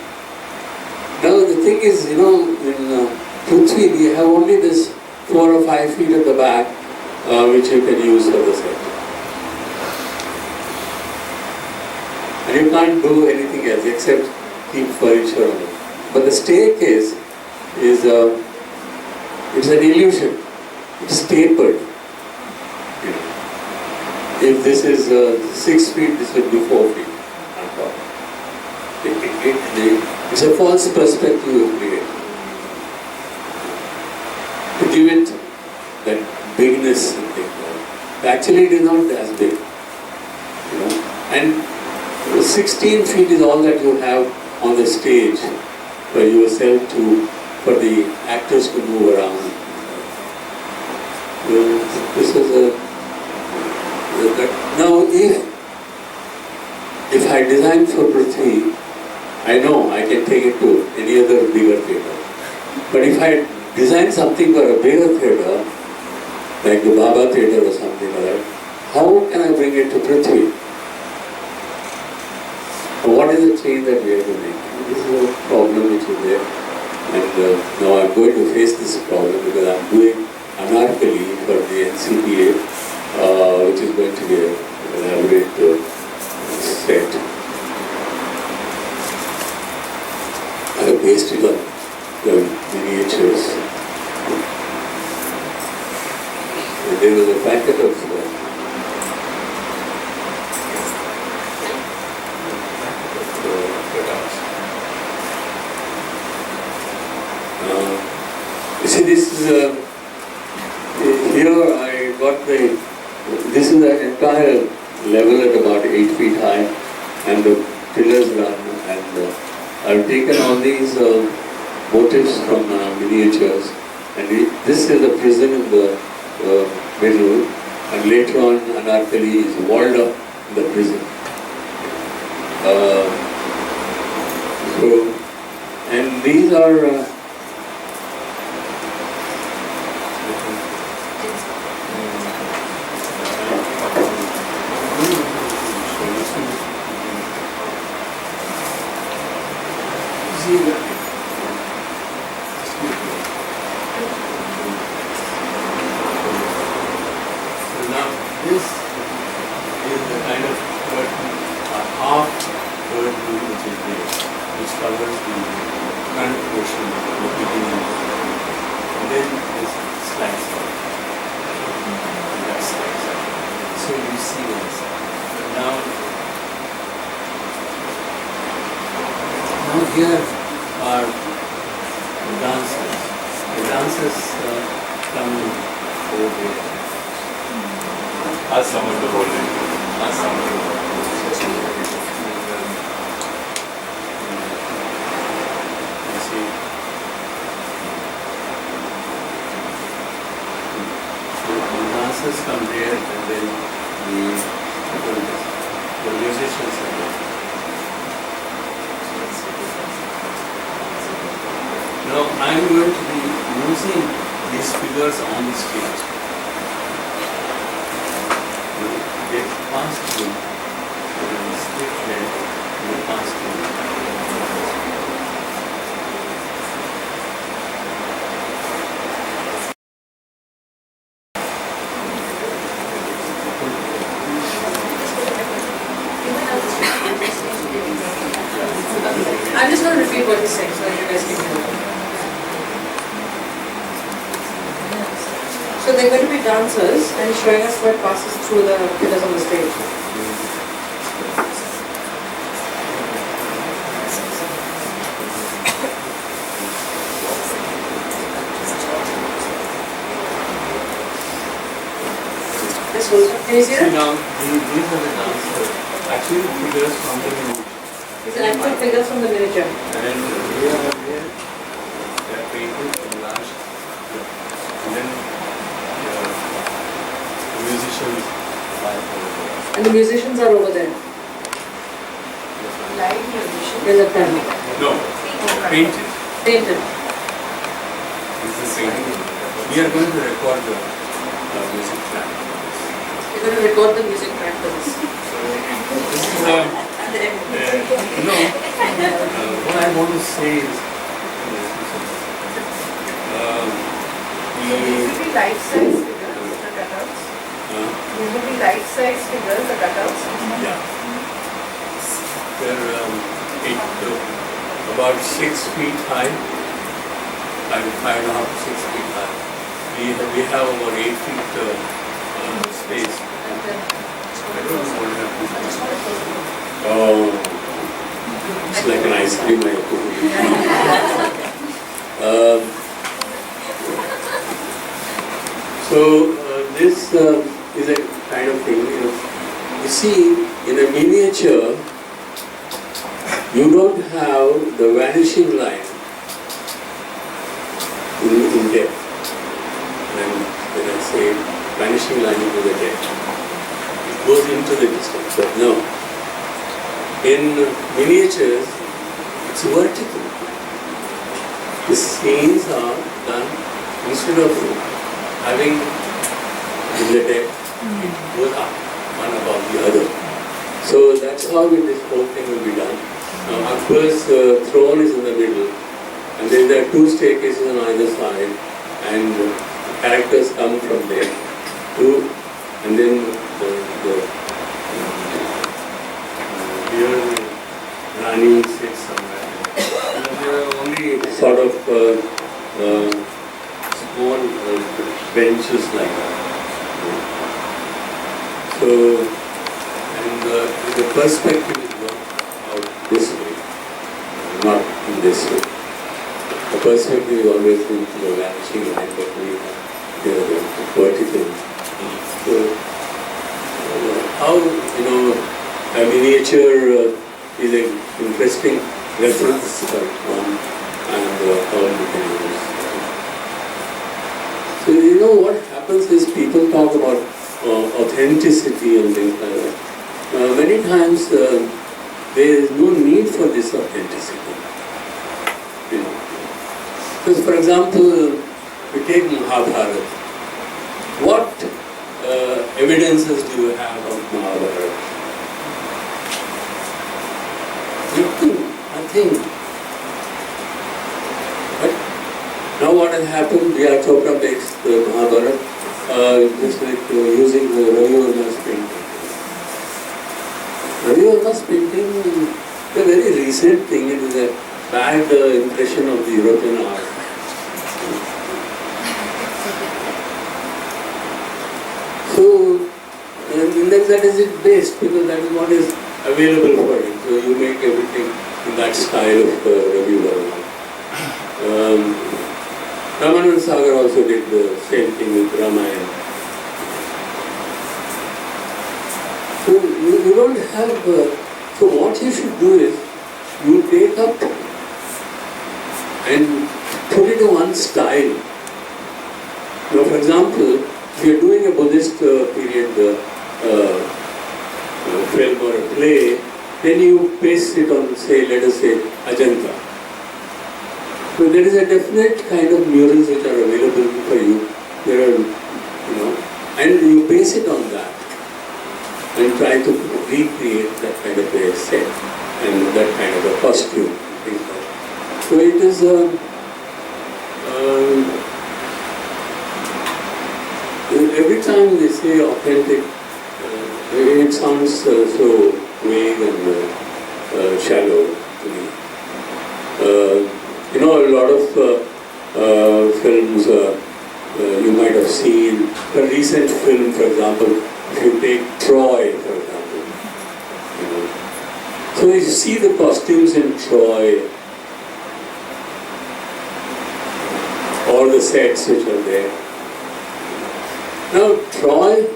Now the thing is, in Prithvi we have only this 4 or 5 feet at the back, which you can use for the set. And you can't do anything else except keep furniture on it. But the staircase is it's an illusion. It's tapered. If this is 6 feet, this will be 4 feet on top. It's a false perspective you create. To give it that bigness and things. Actually, it is not as big. And 16 feet is all that you have on the stage for yourself for the actors to move around. This was now if I design for Prithvi, I know I can take it to any other bigger theatre. But if I design something for a bigger theatre, like the Baba Theatre or something like that, how can I bring it to Prithvi? What is the change that we have to make? This is a problem which is there. And now I'm going to face this problem because I'm doing anarchally for the NCPA, which is going to be an elaborate set. I have based it on the miniatures. And there was a packet of you see, this is here I got this is the entire level at about 8 feet high, and the pillars run, and I've taken all these motifs from miniatures, and this is the prison in the middle, and later on Anarkali is walled up in the prison. And these are now this is the kind of curtain, a half curtain which is there, which covers the front portion of the beginning. And then this slides out. And that slides out. So you see this. Now here are the dancers. The dancers come over there. Ask someone to hold it. Ask someone to hold it. You see. So the dancers come there, and then the musicians are there. Now I'm going to be using these figures on the stage. They pass through, they stick there, they pass through. I'm just going to repeat what he's saying so you guys can hear. So they're going to be dancers and showing us what passes through the pillars on the stage. This will, can you see See that? now, these are the dancers. Actually, figures from the movie. These are actual figures from the miniature. And they are there, they are painted in large, and then the musicians are over there. And the musicians are over there. Live musician. There's a pen. No, painted. Painted. This is painted. We are going to record the music track. You're going to record the music track for this. So this is what I want to say is These will be life-size figures, the cutouts. These will be life-size figures, the cutouts. yeah, they're about 6 feet high, 5.5 to 6 feet high. We have about 8 feet space. I don't know what happens. Oh, it's like an ice cream I could. This is a kind of thing, you see, in a miniature, you don't have the vanishing line in depth. When I say vanishing line into the depth, it goes into the distance. But no, in miniatures, it's vertical. The scenes are done instead of having in the depth, it goes up, one above the other. So that's how this whole thing will be done. Now, Akbar's throne is in the middle, and then there are 2 staircases on either side, and characters come from there. And then here Rani sits somewhere. There are only sort of small benches like that. So, and the perspective is not out this way, not in this way. The perspective is always into the vanishing line, but we have here the vertical. So, how, a miniature is an interesting reference one, and how you can use it. So, what happens is people talk about authenticity and things like that. Many times there is no need for this authenticity. Because, for example, we take Mahabharata. What evidences do you have of Mahabharata? Nothing. But now what has happened? Riya Chopra makes the Mahabharata. Just like using the Ravi Verma's painting. Ravi Verma's painting is a very recent thing. It is a bad impression of the European art. So, in that is it based, because that is what is available for it. So you make everything in that style of Ravi Verma. Ramanand Sagar also did the same thing with Ramayana. So you don't have, so what you should do is, you take up and put it in one style. For example, if you are doing a Buddhist period film or a play, then you paste it on, say, let us say, Ajanta. So there is a definite kind of murals which are available for you. There are, and you base it on that and try to recreate that kind of a set and that kind of a costume. Things like that. So it is every time they say authentic, it sounds so vague and shallow to me. A lot of films you might have seen. A recent film, for example, if you take Troy, for example. So you see the costumes in Troy, all the sets which are there. Now, Troy,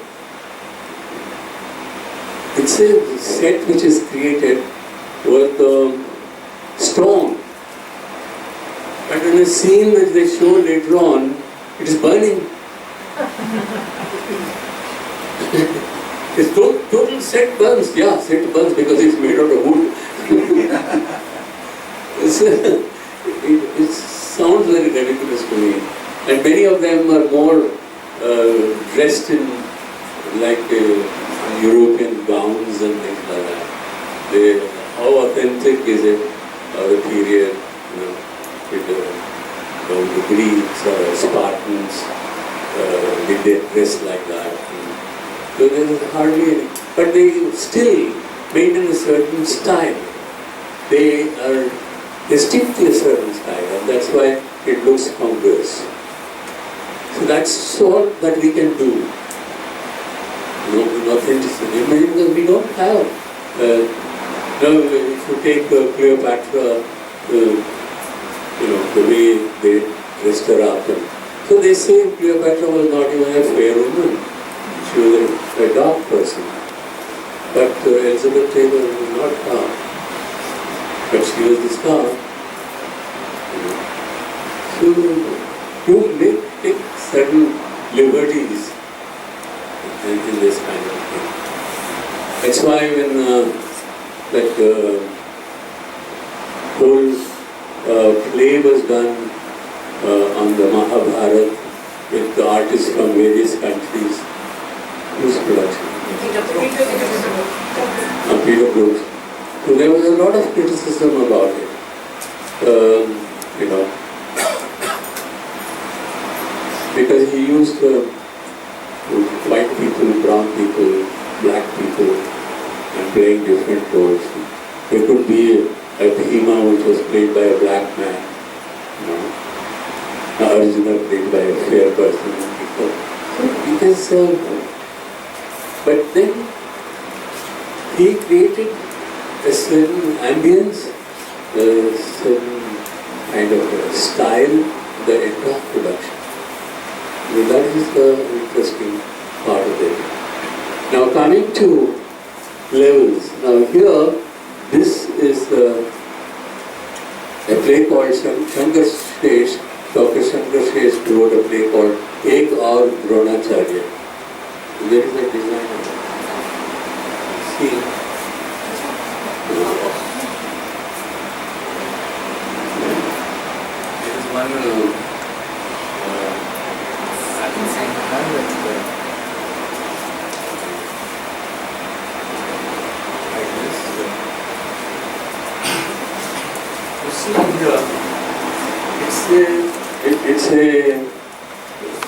it's a set which is created with stone. But in a scene which they show later on, it is burning. It's total set burns. Yeah, set burns because it's made out of wood. It sounds very ridiculous to me. And many of them are more dressed in like European gowns and things like that. How authentic is it, the period, with the Greeks or Spartans, did they dress like that? So there is hardly any, but they still maintain a certain style. They stick to a certain style, and that's why it looks congruous. So that's all that we can do. In authenticity. Because we don't have. If you take Cleopatra, the way they dressed her up. So they say Cleopatra was not even a fair woman. She was a dark person. But Elizabeth Taylor was not dark. But she was the star. So you take certain liberties in this kind of thing. That's why when that whole play was done on the Mahabharata with the artists from various countries, whose production? Peter Brooks. So there was a lot of criticism about it. Because he used white people, brown people, black people, and playing different roles. There could be a Bhima which was played by a black man, Arjuna played by a fair person. Because, but then he created a certain ambience, a certain kind of a style, the entire production. So that is the interesting part of it. Now coming to levels. Now here, this is a play called Shankar Shesh. Dr. Shankar Shesh wrote a play called Ek Aur Dronacharya. There is a design of it. See? There is one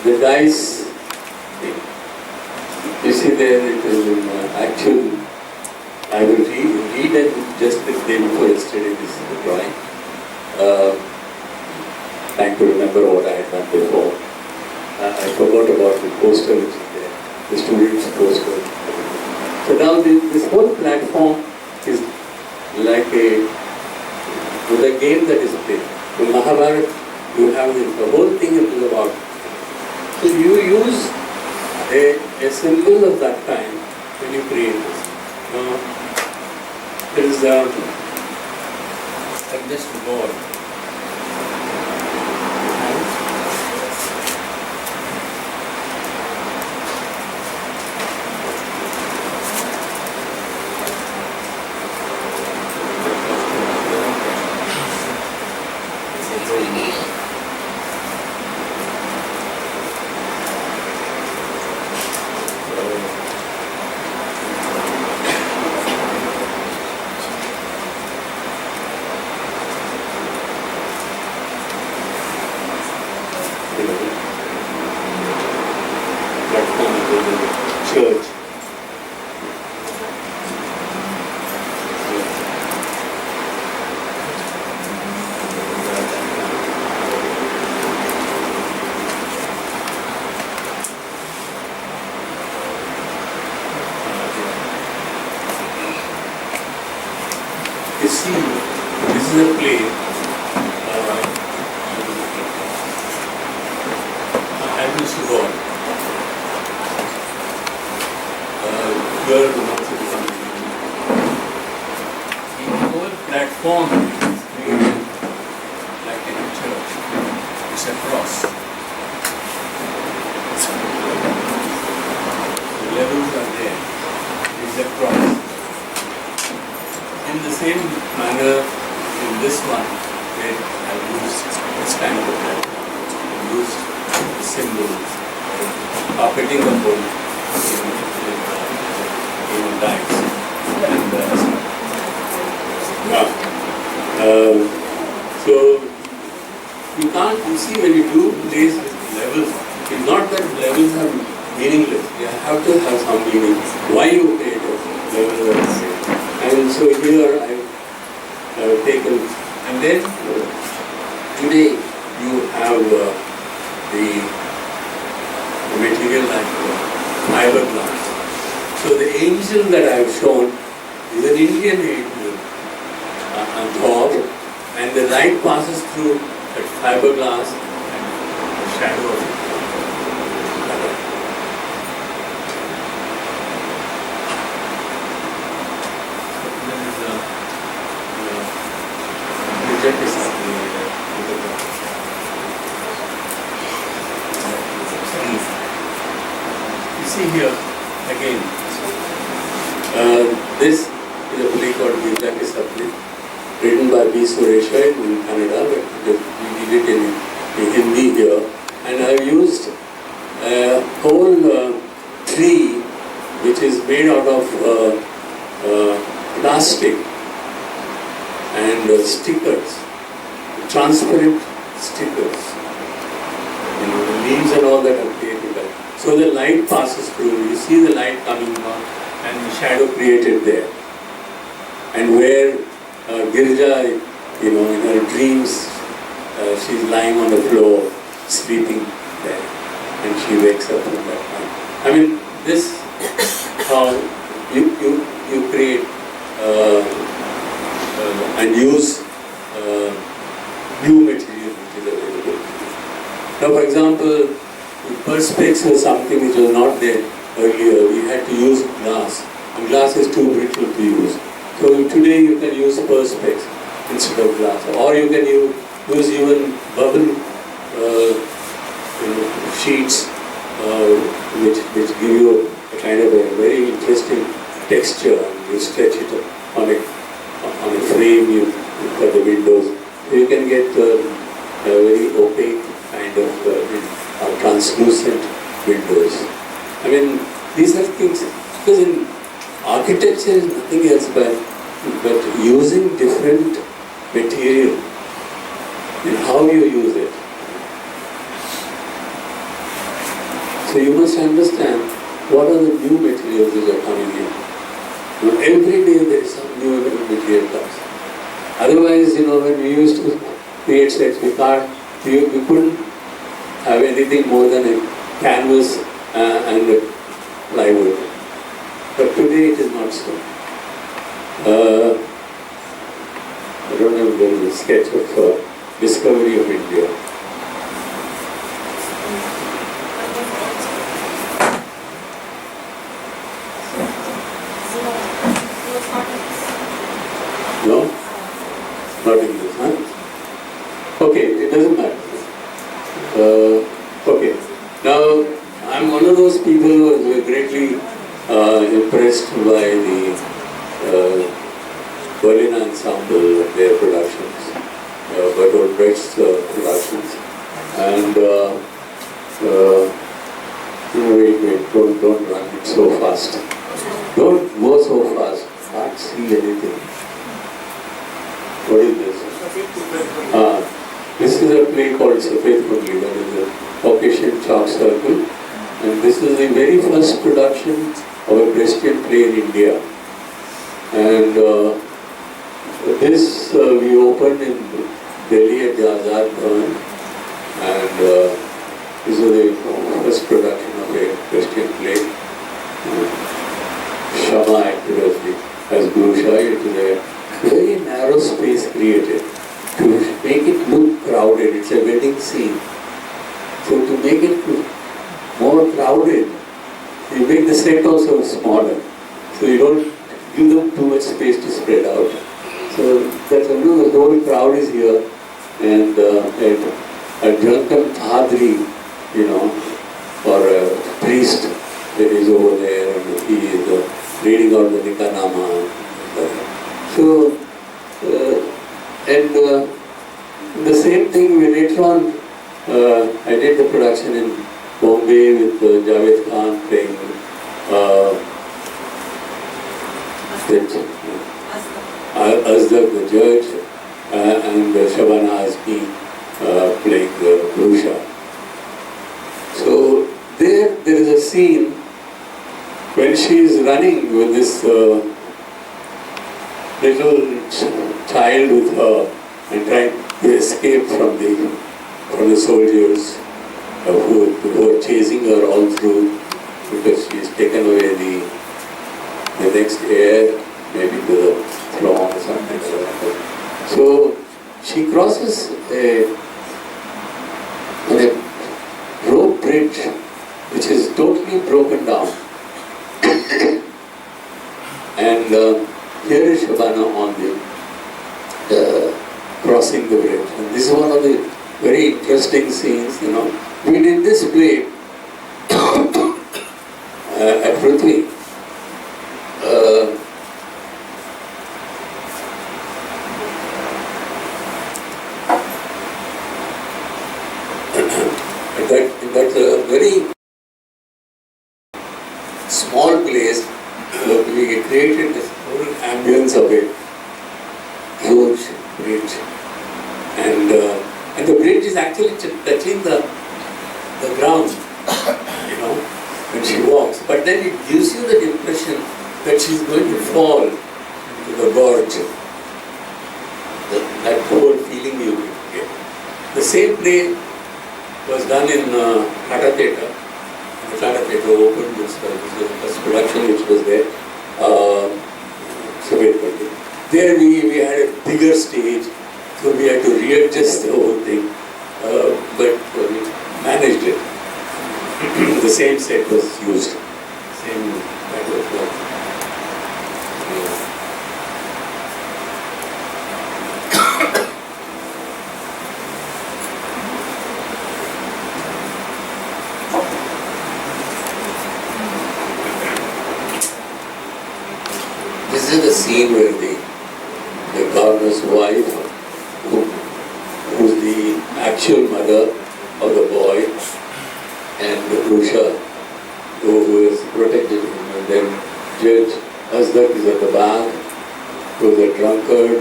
the dice thing. You see there it is in actual, I will read and just the day before yesterday, this is the drawing. Trying to remember what I had done before. I forgot about the poster which is there, the students' poster. So now this whole platform is like a game that is played. In Mahabharata, you have the whole thing is about. So you use a symbol of that kind when you create this. There is like this board. Church. You see, this is a play. Addas God. The whole platform is created like in a church. It's a cross. The levels are there. It's a cross. In the same manner, in this one, where I used this kind of a platform, I used symbols, carpeting the whole diets. And, so you can't, you see when you do plays with levels, it's not that levels are meaningless. You have to have some meaning. Why you play it, levels are the same. And so here I've taken, and then today you have the material like fiberglass. So the angel that I've shown is an Indian angel on top, and the light passes through that fiberglass and the shadow of it. You see here again, this is a play called Vijay Ke Sapne, written by B. Suresha in Kannada, but we did it in Hindi here. And I've used a whole tree which is made out of plastic and stickers, transparent stickers. You know, the leaves and all that are created by. So the light passes through, you see the light coming down and the shadow created there. And where Girija, you know, in her dreams, she's lying on the floor, sleeping there, and she wakes up from that time. I mean, this how you create and use new material which is available. Now, for example, perspex was something which was not there earlier. We had to use glass, and glass is too brittle to use. So today you can use perspex instead of glass, or you can use even bubble sheets which give you a kind of a very interesting texture. You stretch it on a frame for the windows. You can get a very opaque kind of translucent windows. I mean, these are things, because in architecture is nothing else but using different material and how you use it. So you must understand what are the new materials that are coming in. You know, every day there is some new material comes. Otherwise, you know, when we used to create sets, we couldn't have anything more than a canvas and a plywood. But today it is not so. I don't know if there is a sketch of discovery of India. No? Not in this, huh? Okay, it doesn't matter. Okay. Now, I'm one of those people who are greatly impressed by the Berlin ensemble, their productions, Bertolt Brecht's productions. And, wait, don't run it so fast. Don't go so fast. Can't see anything. What is this? This is a play called Safed Pugli, that is a Caucasian chalk circle. And this is the very first production of a Brechtian play in India. And this we opened in Delhi at the Azad Bhavan. And this was the first production of a Brechtian play. Shama acted as Gurusha. It was a very narrow space created to make it look crowded. It's a wedding scene. So to make it more crowded, you make the set also smaller. So you don't give them too much space to spread out. So that's the whole crowd is here, and a drunken padri, you know, or a priest that is over there, and he is reading out the Nikanama. So, the same thing later on, I did the production in Bombay with Javed Khan playing Azhar the judge, and Shabana Azmi playing Rusha. So there is a scene when she is running with this little child with her and trying to escape from the soldiers who are chasing her all through, because she has taken away the next air, maybe to the throng or something like that. So she crosses a rope bridge which is totally broken down. And here is Shabana on the crossing the bridge. And this is one of the very interesting scenes, you know. We did this play at Prithvi. That's a very small place. We created this whole ambience of a huge bridge, and the bridge is actually touching the ground, you know, when she walks. But then it gives you the impression that she's going to fall into the gorge. That whole feeling you get. The same play was done in Tata Theatre. The Tata Theatre opened this was the first production which was there. There we had a bigger stage, so we had to readjust the whole thing, but we managed it. The same set was used, same kind of work. This is the scene where the governor's wife, who's the actual mother of the boy, and Rusha, who is protected him, and then Judge Azhar is at the back, who is a drunkard,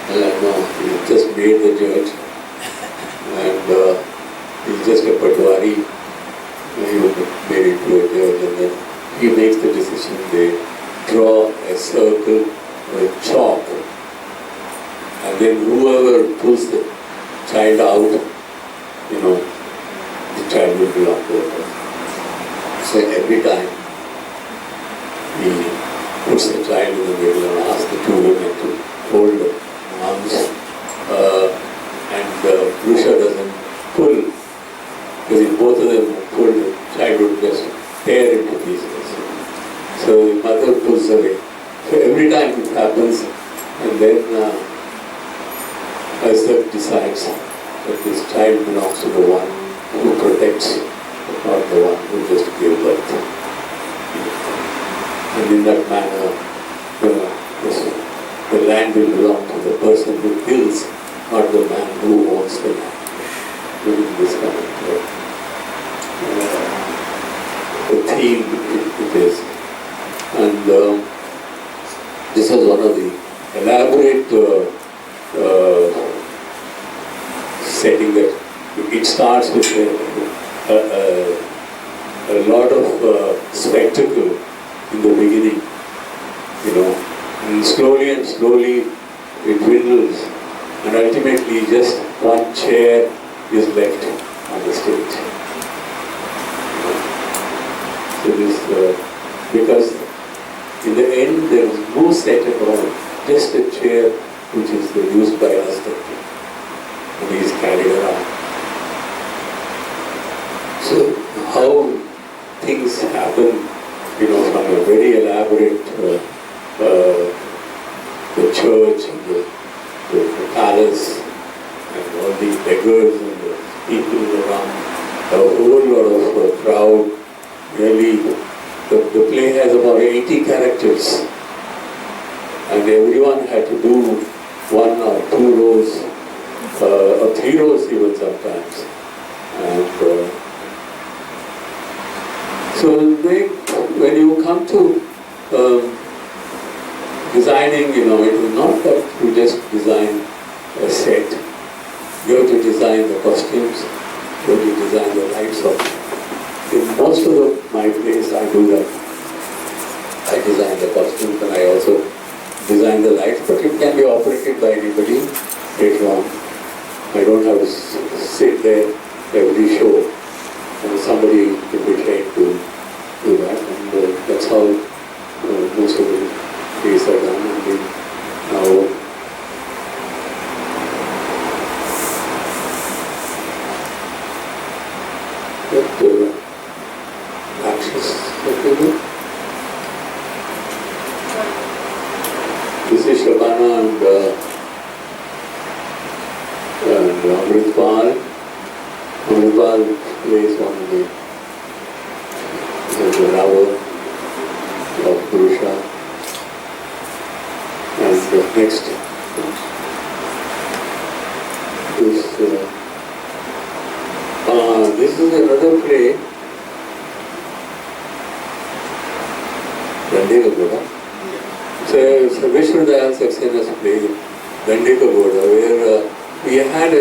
and he just made the judge, and he's just a patwari, he was made into a judge, and then he makes the decision. They draw a circle with chalk, and then whoever pulls the child out, you know, the child will belong to the person. So every time he puts the child in the middle and asks the two women to hold the arms, and Rusha doesn't pull, because if both of them pull, the child would just tear into pieces. So the mother pulls away. So every time it happens, and then Azhar decides that this child belongs to the one who protects, but not the one who just gave birth. And in that manner, the land will belong to the person who kills, not the man who owns the land. During this kind of the theme it is. And this was one of the elaborate setting that it starts with a lot of spectacle in the beginning, you know, and slowly it dwindles, and ultimately just one chair is left on the stage. So this, because in the end there is no set at all, just a chair which is used by us, and he is carried around. So how things happen, you know, from a very elaborate the church and the palace and all the beggars and the people around, a whole lot of crowd. Really, the play has about 80 characters, and everyone had to do 1 or 2 rows, or 3 rows even sometimes. And So when you come to designing, it is not that you just design a set. You have to design the costumes, you have to design the lights of it. In most of my plays, I do that. I design the costumes and I also design the lights, but it can be operated by anybody later on. I don't have to sit there every show and somebody can be trained to do that, and that's how most of the plays are done. And we now actions that we do. This is Shabana and Amritpal. Amritpal plays one of the Rava of Purusha. And next is this is another play. Dande Ka Ghoda. So Vishnu Dayal Saxena's play, Dande Ka Ghoda, where we had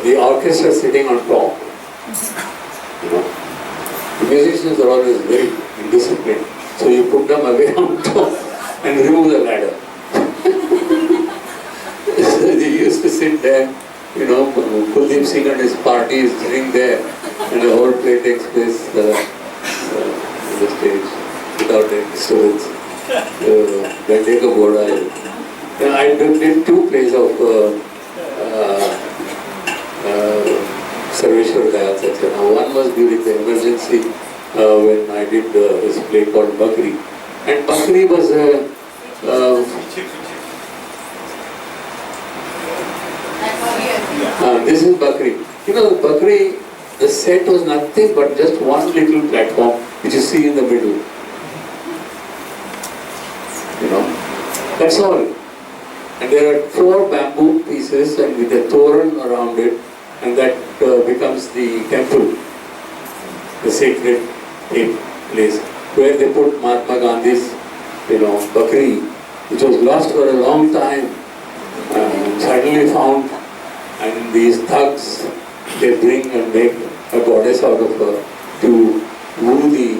the orchestra sitting on top. The musicians are always very indisciplined, so you put them away on top and remove the ladder. So they used to sit there, Kuldeep Singh and his party is sitting there, and the whole play takes place on the stage without any disturbance. Dande Ka Ghoda. I did two plays of Sarveshwar Dayal Saxena. One was during the emergency when I did this play called Bakri. And Bakri was this is Bakri. Bakri, the set was nothing but just one little platform which you see in the middle. That's all. And there are 4 bamboo pieces and with a toran around it, and that becomes the temple, the sacred place, where they put Mahatma Gandhi's, Bakri, which was lost for a long time, and suddenly found, and these thugs, they bring and make a goddess out of her to woo the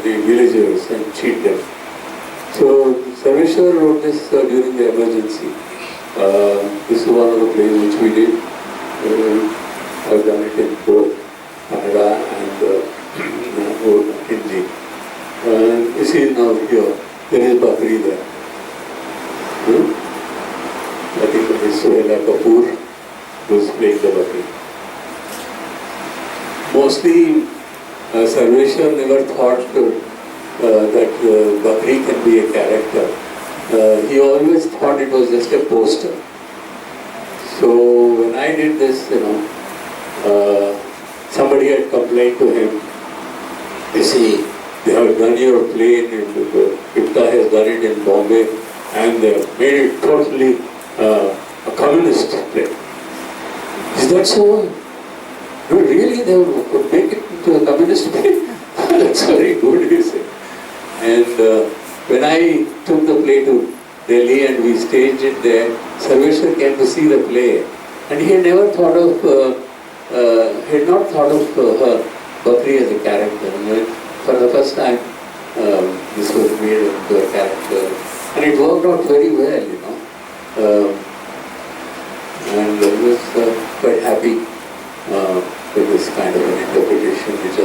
villagers and cheat them. So Sarveshwar wrote this during the emergency. This is one of the plays which we did. I've done it in both Kannada and Hindi. You see now here, there is Bakri there. I think it is Suhaila Kapoor who is playing the Bakri. Mostly, Sarveshwar never thought that Bakri can be a character. He always thought it was just a poster. So when I did this, somebody had complained to him, you see, they have done your play, Gupta has done it in Bombay, and they have made it totally a communist play. Is that so? No, really, they would make it into a communist play? That's very good, you say. And when I took the play to Delhi and we staged it there, Sarveshwar came to see the play, and he had never thought of, her Bakri as a character. And for the first time, this was made into a character, and it worked out very well, and I was quite happy with this kind of an interpretation which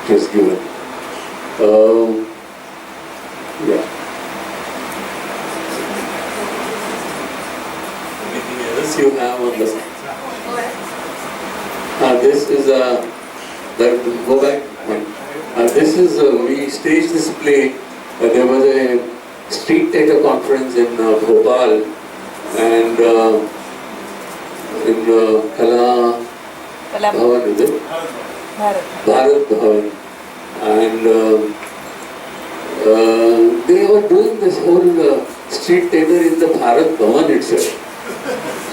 was given. Anything else you have on the... this is go back one. This is, we staged this play. There was a street theatre conference in Bhopal, and in Kala Bhavan, is it? Bharat Bhavan. And they were doing this whole street theatre in the Bharat Bhavan itself.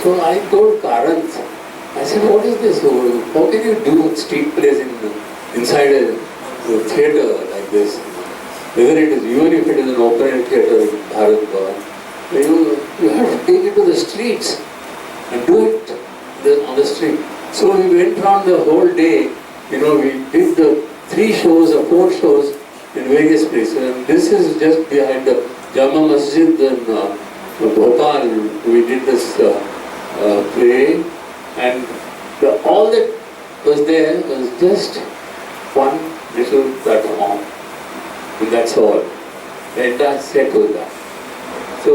So I told Karanth, I said, what is this? How can you do street plays inside a theatre like this, whether it is, even if it is an open air theatre in Bharat Bhavan, you have to take it to the streets and do it on the street. So we went around the whole day, we did the 3 shows or 4 shows in various places. And this is just behind the Jama Masjid in Bhopal. We did this play, and all that was there was just one little platform, and that's all. The entire set was that. So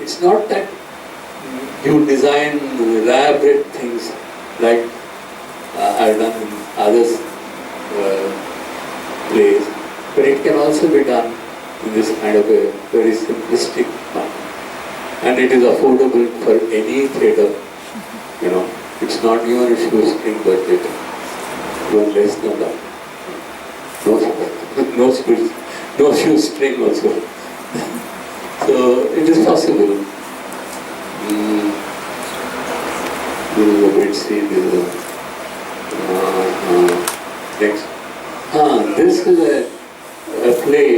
it's not that you design elaborate things like I've done in others plays, but it can also be done in this kind of a very simplistic manner. And it is affordable for any theatre, It's not even a shoestring budget, even less than that. No shoestring also. So it is possible. This is a bit scene, this is next. This is a play.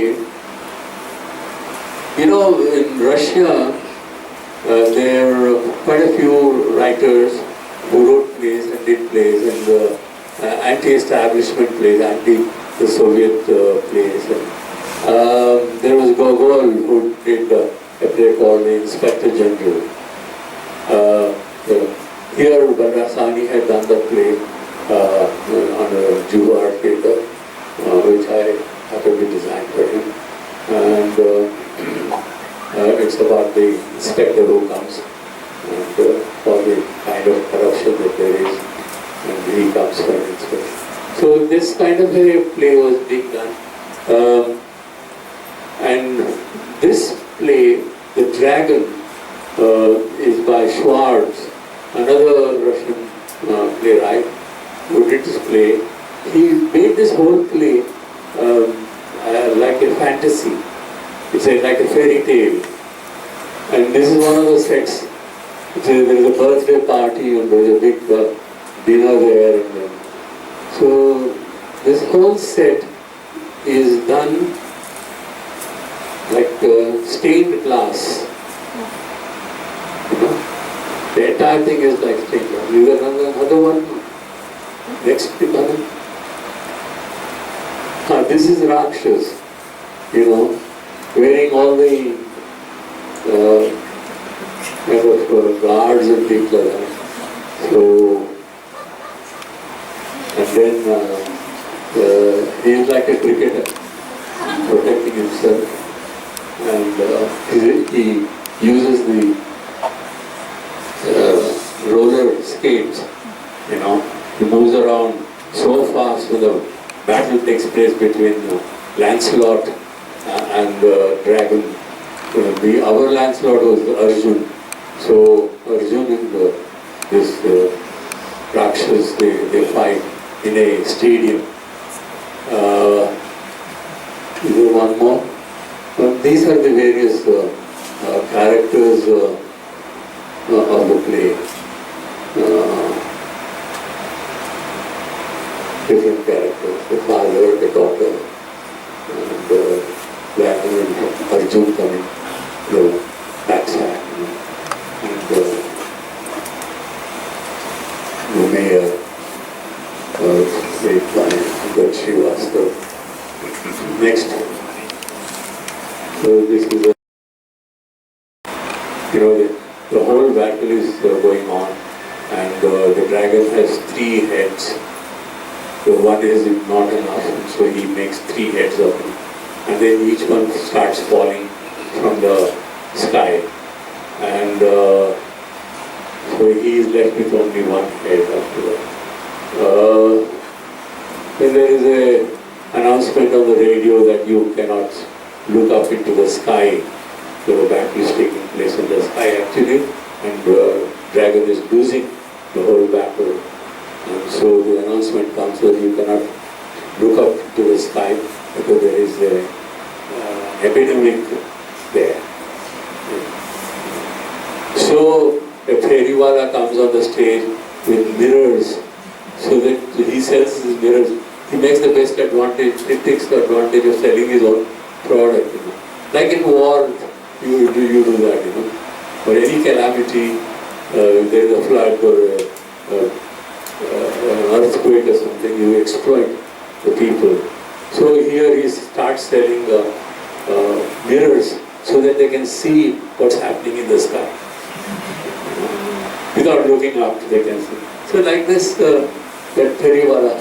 In Russia, there are quite a few writers who wrote plays and did plays, and anti-establishment plays, the Soviet plays. And, there was Gogol who did a play called The Inspector General. Here, Barasani had done the play on a Juhar theatre, which I happened to design for him. And it's about the inspector who comes and all the kind of corruption that there is, and he comes for an inspection. So this kind of a play was being done. And this play, The Dragon, is by Schwartz, another Russian playwright who did this play. He made this whole play like a fantasy. It's like a fairy tale. And this is one of the sets. There is a birthday party and there is a big dinner there. So this whole set is done like stained glass. The entire thing is like stained glass. You got another one? Next one. This is Rakshas, wearing all the kind of guards and things like that. So, and then he is like a cricketer, protecting himself, and he uses the roller skates, he moves around so fast when the battle takes place between Lancelot and Dragon. Our Lancelot was Arjun. So Arjun and this Rakshas, they fight in a stadium. Is there one more? These are the various characters of the play. Different characters, the father, the daughter, and Arjun coming, the backside, and the mayor, played by that Srivastava. Next. So this is the whole battle is going on, and the dragon has 3 heads. So one is not enough, and so he makes 3 heads of it. And then each one starts falling from the sky. And so he is left with only 1 head after that. Then there is an announcement on the radio that you cannot look up into the sky. The battle is taking place in the sky actually, and the dragon is losing the whole battle. And so the announcement comes that you cannot look up to the sky because there is an epidemic there. So a fairywala comes on the stage with mirrors, so that he sells his mirrors. he makes the best advantage, he takes the advantage of selling his own product. Like in war, you do that, For any calamity, there is a flood or an earthquake or something, you exploit the people. So here he starts selling mirrors so that they can see what's happening in the sky. Without looking up, they can see. So like this, that Theriwala,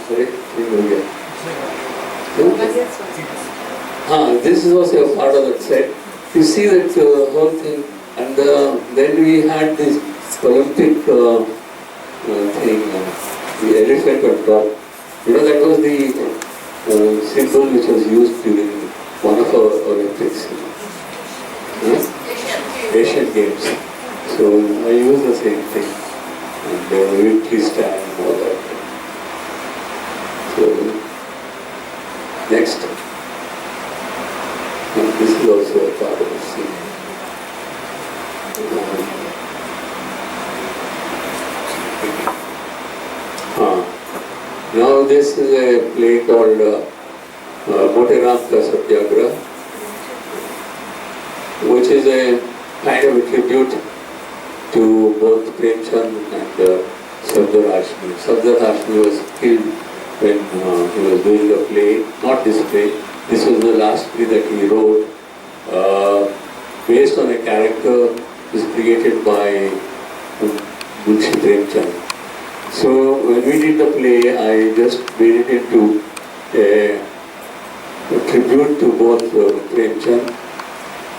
this is also a part of that set. You see that whole thing, and then we had this Olympic thing, the elephant on top. That was the symbol which was used during one of our Olympics. Asian Games. So I use the same thing. And the victory stand and all that. So next. And this is also a part of the scene. Now this is a play called Moteram Ka Satyagraha, which is a kind of a tribute to both Premchand and Sardar Hashmi. Sardar Hashmi was killed when he was doing a play, not this play. This was the last play that he wrote, based on a character which was created by Munshi Premchand. So when we did the play, I just made it into a tribute to both Premchand,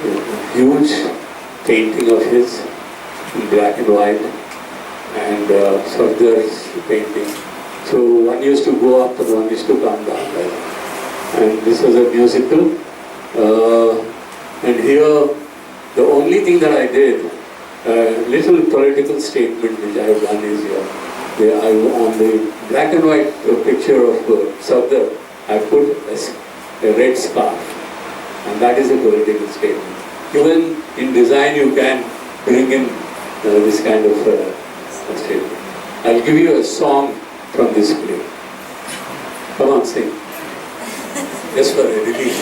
a huge painting of his in black and white, and Sardar's painting. So one used to go up and one used to come down. And this was a musical. And here, the only thing that I did, little political statement which I have done is here. On the black and white picture of Sardar, I put a red scarf, and that is a political statement. Even in design, you can bring in this kind of statement. I'll give you a song from this play. Come on, sing. Just for a relief.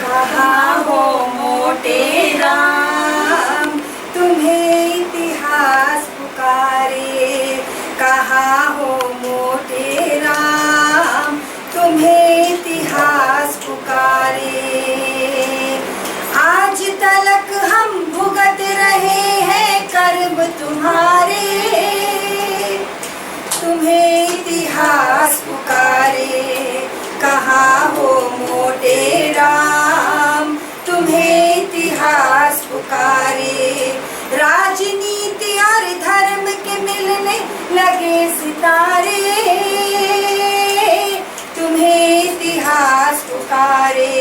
कहाँ हो मोटे राम, तुम्हें इतिहास पुकारे। कहाँ हो मोटे राम, तुम्हें इतिहास पुकारे। आज तलक हम भुगत रहे हैं कर्म तुम्हारे, तुम्हें इतिहास पुकारे। कहाँ हो मोटे राम, तुम्हें इतिहास पुकारे। राजनीति और धर्म के मिलने लगे सितारे, तुम्हें इतिहास पुकारे।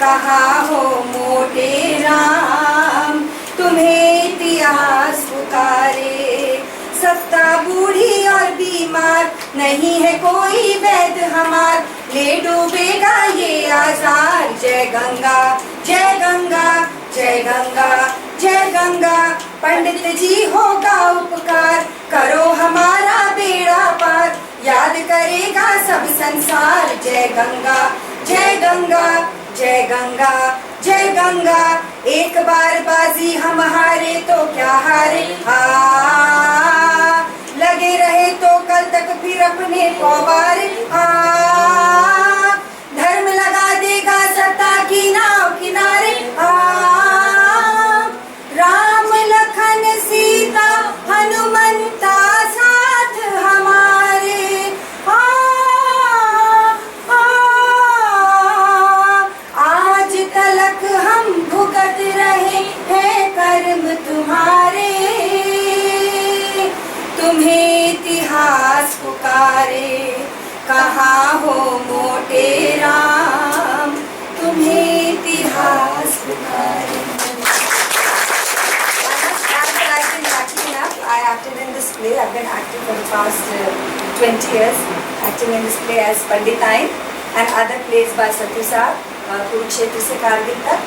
कहाँ हो मोटे राम, तुम्हें इतिहास पुकारे। सत्ता बूढ़ी और बीमार, नहीं है कोई वैद हमार, ले डूबेगा ये आजार। जय गंगा जय गंगा जय गंगा जय गंगा, पंडित जी होगा उपकार, करो हमारा बेड़ा पार, याद करेगा सब संसार। जय गंगा जय गंगा जय गंगा जय गंगा। एक बार बाजी हम हारे तो क्या हारे, लगे रहे तो कल तक फिर अपने पौवार। धर्म लगा देगा सत्ता की नाव किनारे। राम लखन सीता हनुमंता साथ हमारे। आज तलक हम भुगत रहे हैं कर्म तुम्हारे, तुम्हें इतिहास पुकारे। कहाँ हो मोटे acted in this play. I've been acting for the past 20 years, acting in this play as Panditain and other plays by Sathyu Sir, Kurukshetra se Kargil tak,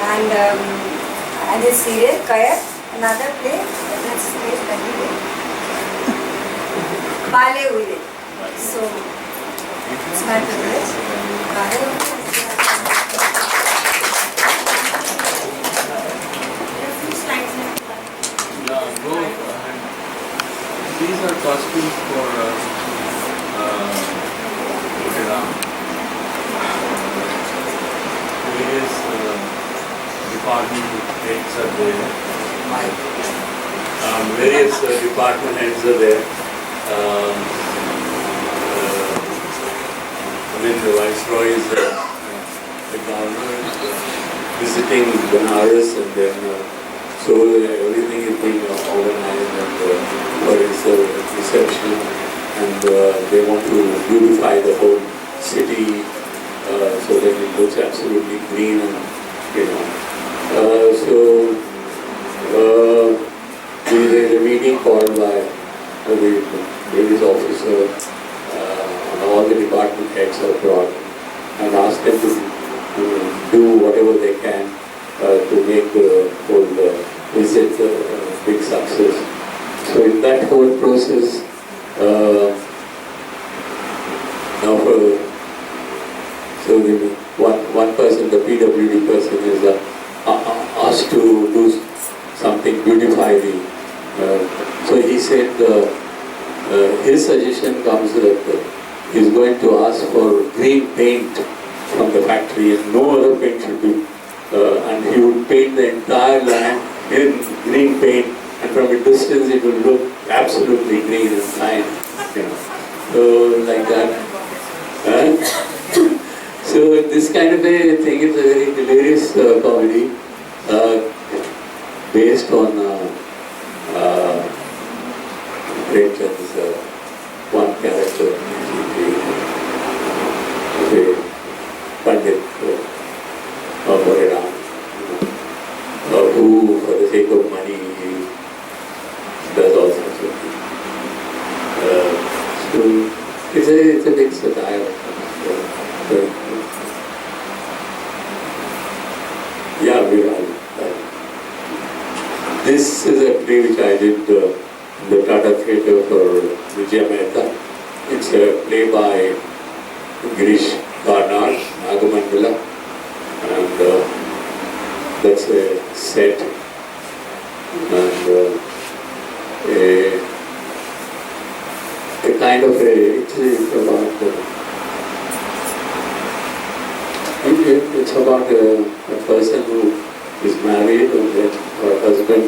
and his serial Kaya, another play, that's his place that he did. Bale Ule. So, it's my privilege. Bale Ule. Go ahead. These are costumes for Ram. Various department heads are there. Various department heads are there. I mean, the Viceroy is the governor visiting Benares, and then so everything is being organized and for his reception, and they want to beautify the whole city so that it looks absolutely green, and so there is a meeting called by the various officers, and all the department heads are brought and asked them to do whatever they can to make the whole visit a big success. So in that whole process, now so one person, the PWD person, is asked to do something, beautify the. So he said his suggestion comes that he's going to ask for green paint from the factory, and no other paint should be. And he would paint the entire land in green paint, and from a distance it would look absolutely green and fine, So like that. So this kind of a thing is a very hilarious comedy based on Premchand's one character, the Pandit Ram, who for the sake of money he does all sorts of things. So it's a big satire. Yeah, this is a play which I did in the Tata Theatre for Vijay Mehta. It's a play by Girish Karnal, Nagamandala, and that's a set, and a kind of it's about a person who is married, and then her husband,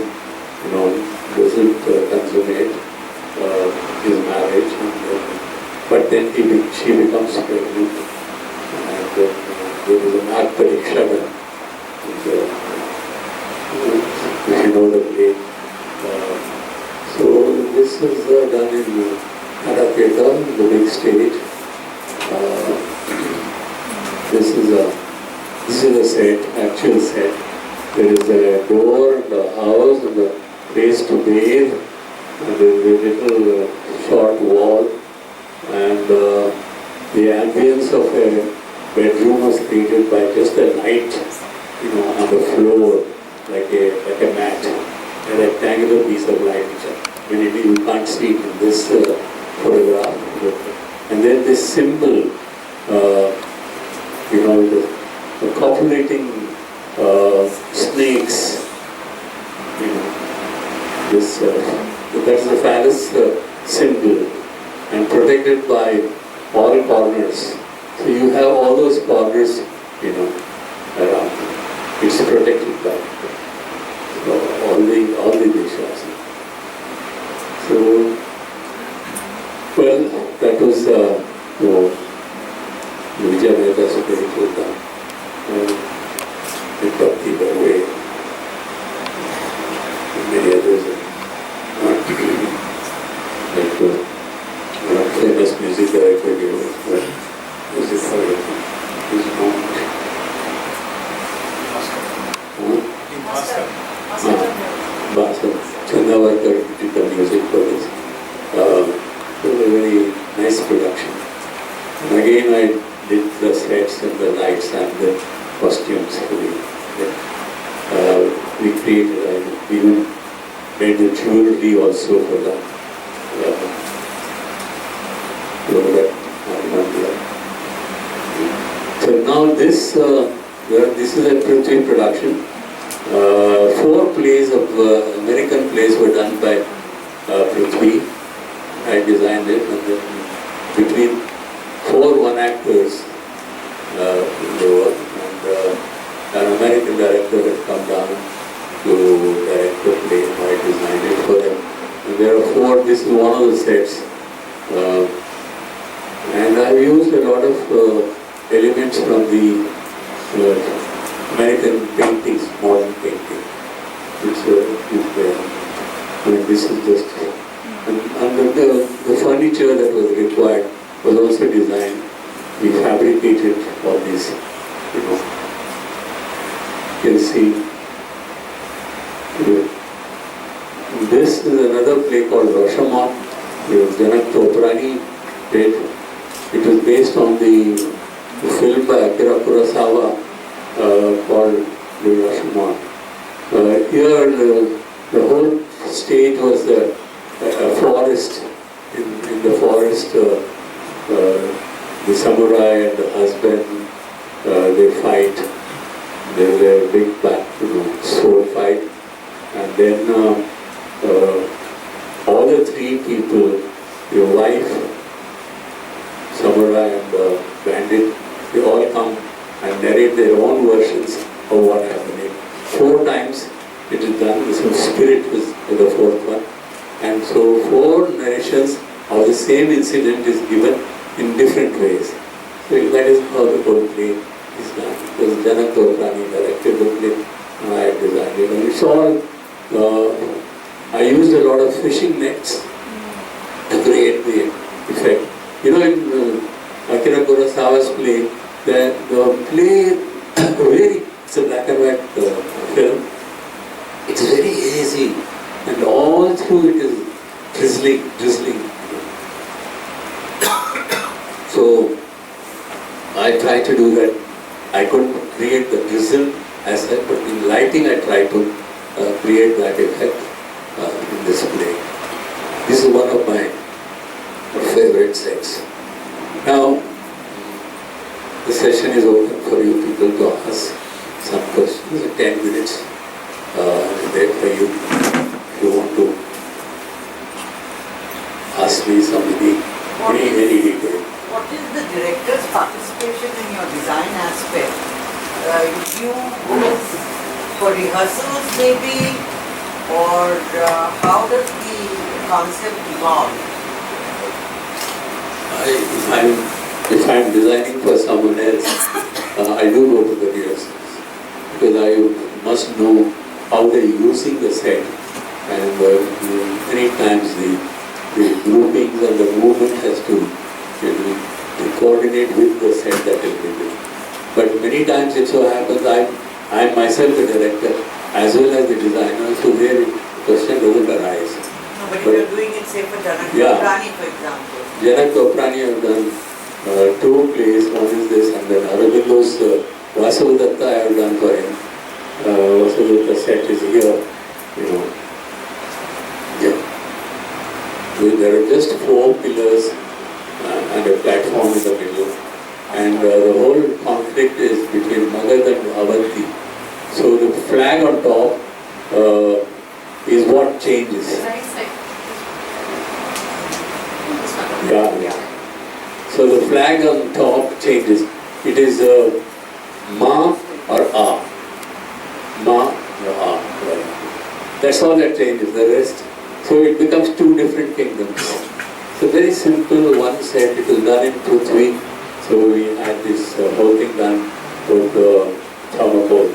doesn't consummate his marriage, but then she becomes pregnant, and then there is an act pariksha, if you know the play. So this is done in Karapeta, the big stage. This is a set, actual set. There is a door and a house and a place to bathe, and there is a little short wall, and the ambience of a bedroom was created by just a light, on the floor, like a mat, a rectangular piece of light, which you can't see it in this photograph. And then this symbol, the copulating snakes, that's the phallus symbol, and protected by all corners. So you have all those corners, around. It's protected by all the dishas. So, well, that was Vijay Mehta's spiritual done. In Bhakti Barwe, and many others, like famous music director, music director, is known. Bhaskar Chandavarkar did the music for with the sets and the lights and the costumes. We created, we even made the jewelry also for that. So now this is a Prithvi production. 4 plays of American plays were done by Prithvi. I designed it, and then between 4 one-actors in the work, and an American director had come down to direct the play. I designed it for them. And there are 4. This is one of the sets, and I've used a lot of elements from the American paintings, modern painting, which is there. And this is just, and the furniture that was required was also designed. We fabricated all these, you can see. This is another play called Rashomon. Janak Toprani did. It was based on the film by Akira Kurosawa called Rashomon. Here the whole stage was a forest. In the forest, the samurai and the husband, they fight. There's a big sword fight, and then all the 3 people, your wife, samurai and bandit, they all come and narrate their own versions of what happened. 4 times it is done. So spirit was the 4th one, and so 4 narrations of the same incident is given in different ways. So that is how the whole play is done. Because Janak Toprani directed the play, and I designed it. And it's all, I used a lot of fishing nets to create the effect. You know, in Akira Kurosawa's play, the play, it's a black and white film. It's very hazy, and all through it is drizzling. So I tried to do that. I couldn't create the drizzle as such, but in lighting I tried to create that effect in this play. This is one of my favorite sets. Now, the session is open for you people to ask some questions. 10 minutes there for you. If you want to ask me something, any detail. What is the director's participation in your design aspect? You go for rehearsals maybe, or how does the concept evolve? If I'm designing for someone else, I do go to the rehearsals, because I must know how they're using the set, and many times the groupings and the movement has to coordinate with the set that is built. But many times it so happens I am myself the director as well as the designer, so there the question doesn't arise. No, but if you're doing it, say for Janak Toprani, for example. Janak Toprani have done 2 plays. One is this, and then Arabindo's Vasavadatta I have done for him. Vasavadatta set is here, There are just 4 pillars and a platform in the middle, and the whole conflict is between Magad and Avanti. So the flag on top is what changes. Right side. Yeah. So the flag on top changes. It is Ma or A. Ma or A. Right. That's all that changes. The rest. So it becomes 2 different kingdoms. So very simple one set. It was done in Prithvi. So we had this whole thing done with the thermocol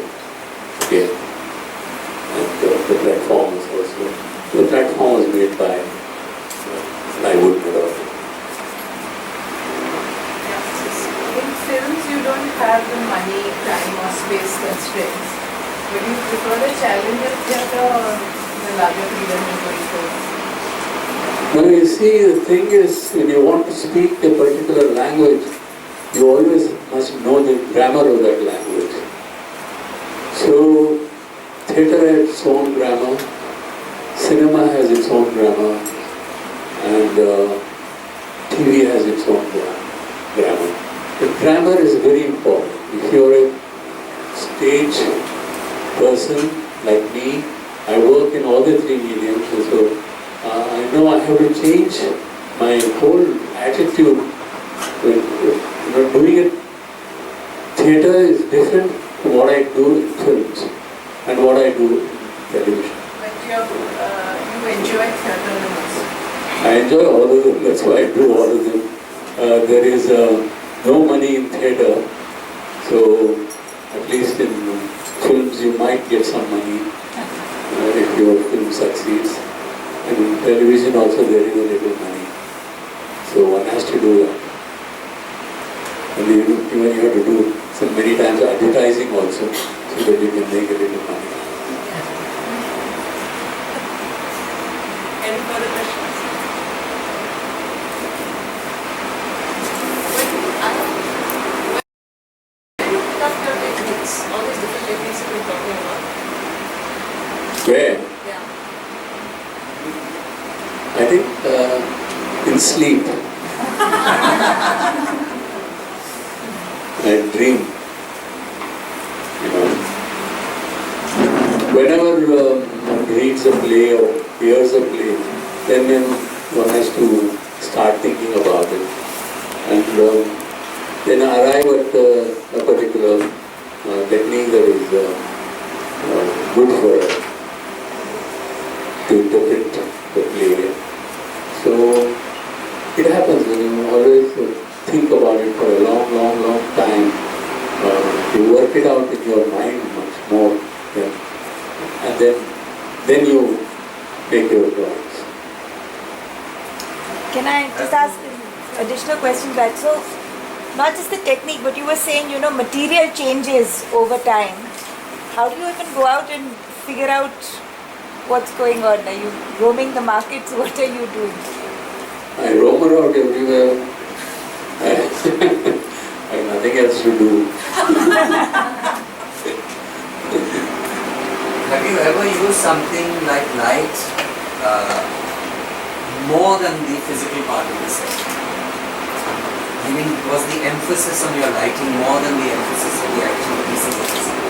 here. And the platform was also. The platform was made by plywood metal. In films, you don't have the money, time, or space constraints. But you prefer the challenge of theatre or the larger freedom in going forward? Now you see, the thing is, when you want to speak a particular language, you always must know the grammar of that language. So, theatre has its own grammar, cinema has its own grammar, and TV has its own grammar. The grammar is very important. If you're a stage person like me, I work in all the three mediums, so I know I have to change my whole attitude. Doing it, theatre is different from what I do in films and what I do in television. But you enjoy theatre the most. I enjoy all of them, that's why I do all of them. There is no money in theatre, so at least in films you might get some money if your film succeeds. And in television also there is a little money. So one has to do that. And even you have to do some many times advertising also, so that you can make a little money. Any further questions? When you pick up your techniques, all these different techniques that we're talking about. Where? Yeah. I think in sleep. I dream. Whenever one reads a play or hears a play, then one has to start thinking about it. And then arrive at a particular technique that is good for us to interpret the play. So it happens when you always think about it for a long, long, long time. You work it out in your mind much more, and then you make your drawings. Can I just ask an additional question back? So, not just the technique, but you were saying, material changes over time. How do you even go out and figure out what's going on? Are you roaming the markets? What are you doing? I roam around everywhere. I have nothing else to do. Have you ever used something like light more than the physical part of the set? Meaning, was the emphasis on your lighting more than the emphasis on the actual pieces of the set?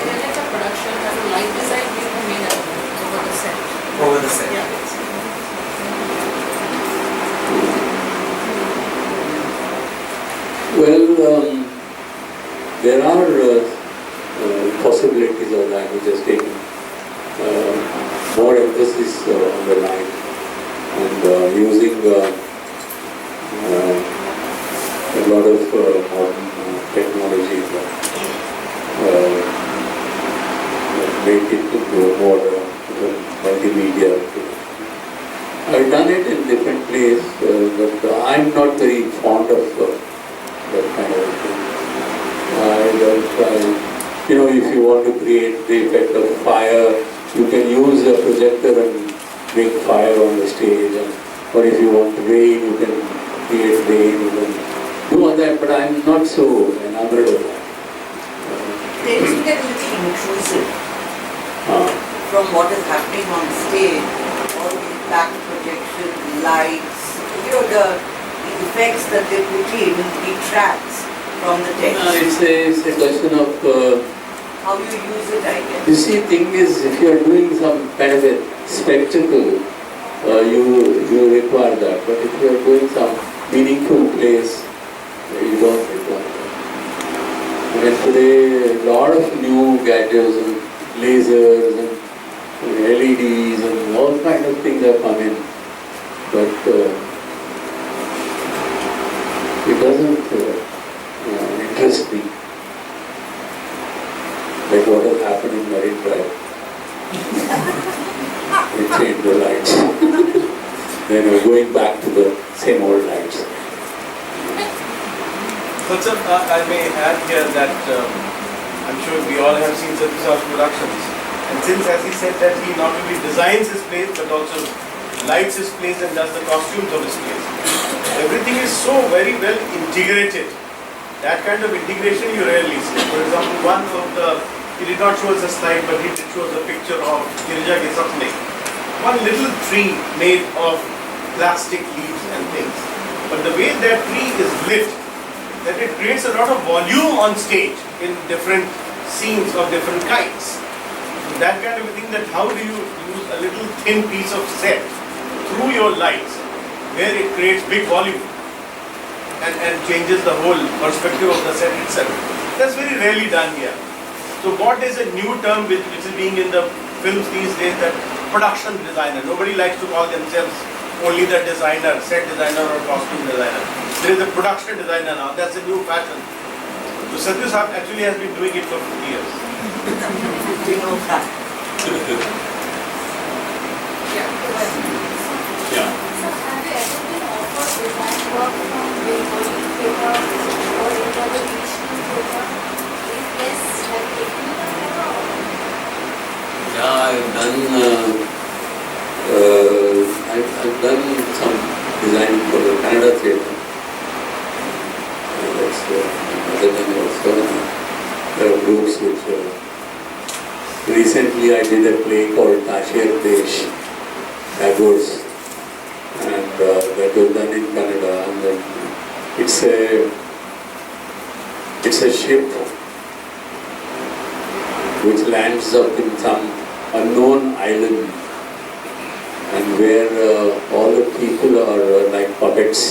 In a later production, has a light design been the main element over the set? Over the set? Yeah. Well, there are possibilities of that which has taken more emphasis on the light and using a lot of modern technology make it into more multimedia. I've done it in different places, but I'm not very fond of that kind of thing. I don't try. If you want to create the effect of fire, you can use a projector and make fire on the stage. Or if you want rain, you can create rain. You can do all that, but I'm not so enamored of that. They used to get a little intrusive from what is happening on stage, all these back projections, lights, the effects that they put in detracts from the text. It's a question of how you use it, I guess. You see, thing is, if you are doing some kind of a spectacle, you require that. But if you are doing some meaningful plays, you don't require that. Today, a lot of new gadgets and lasers and LEDs and all kind of things have come in, but it doesn't interest me. Like what has happened in Marine Drive. We changed the lights. Then we're going back to the same old lights. But sir, I may add here that I'm sure we all have seen Sathyu productions. And since, as he said, that he not only designs his plays but also lights his plays and does the costumes of his plays. everything is so very well integrated. That kind of integration you rarely see. For example, one of the, he did not show us a slide, but he did show us a picture of Girija ke sapne. One little tree made of plastic leaves and things. But the way that tree is lit, that it creates a lot of volume on stage in different scenes of different kinds. That kind of a thing, that how do you use a little thin piece of set through your lights where it creates big volume and changes the whole perspective of the set itself. That's very rarely done here. So what is a new term which is being in the films these days, that production designer. Nobody likes to call themselves only the designer, set designer or costume designer. There is a production designer now. That's a new fashion. So Sathyu actually has been doing it for 50 years. So Yeah. have you ever been offered design work from Bengali theatre or any other regional theatre? If yes, have you taken it up ever? Yeah, I've done some design for the Kannada theatre. That's other than also there are groups which recently I did a play called Tasher Desh, Tagores, and that was done in Kannada. And then it's a ship which lands up in some unknown island, and where all the people are like puppets,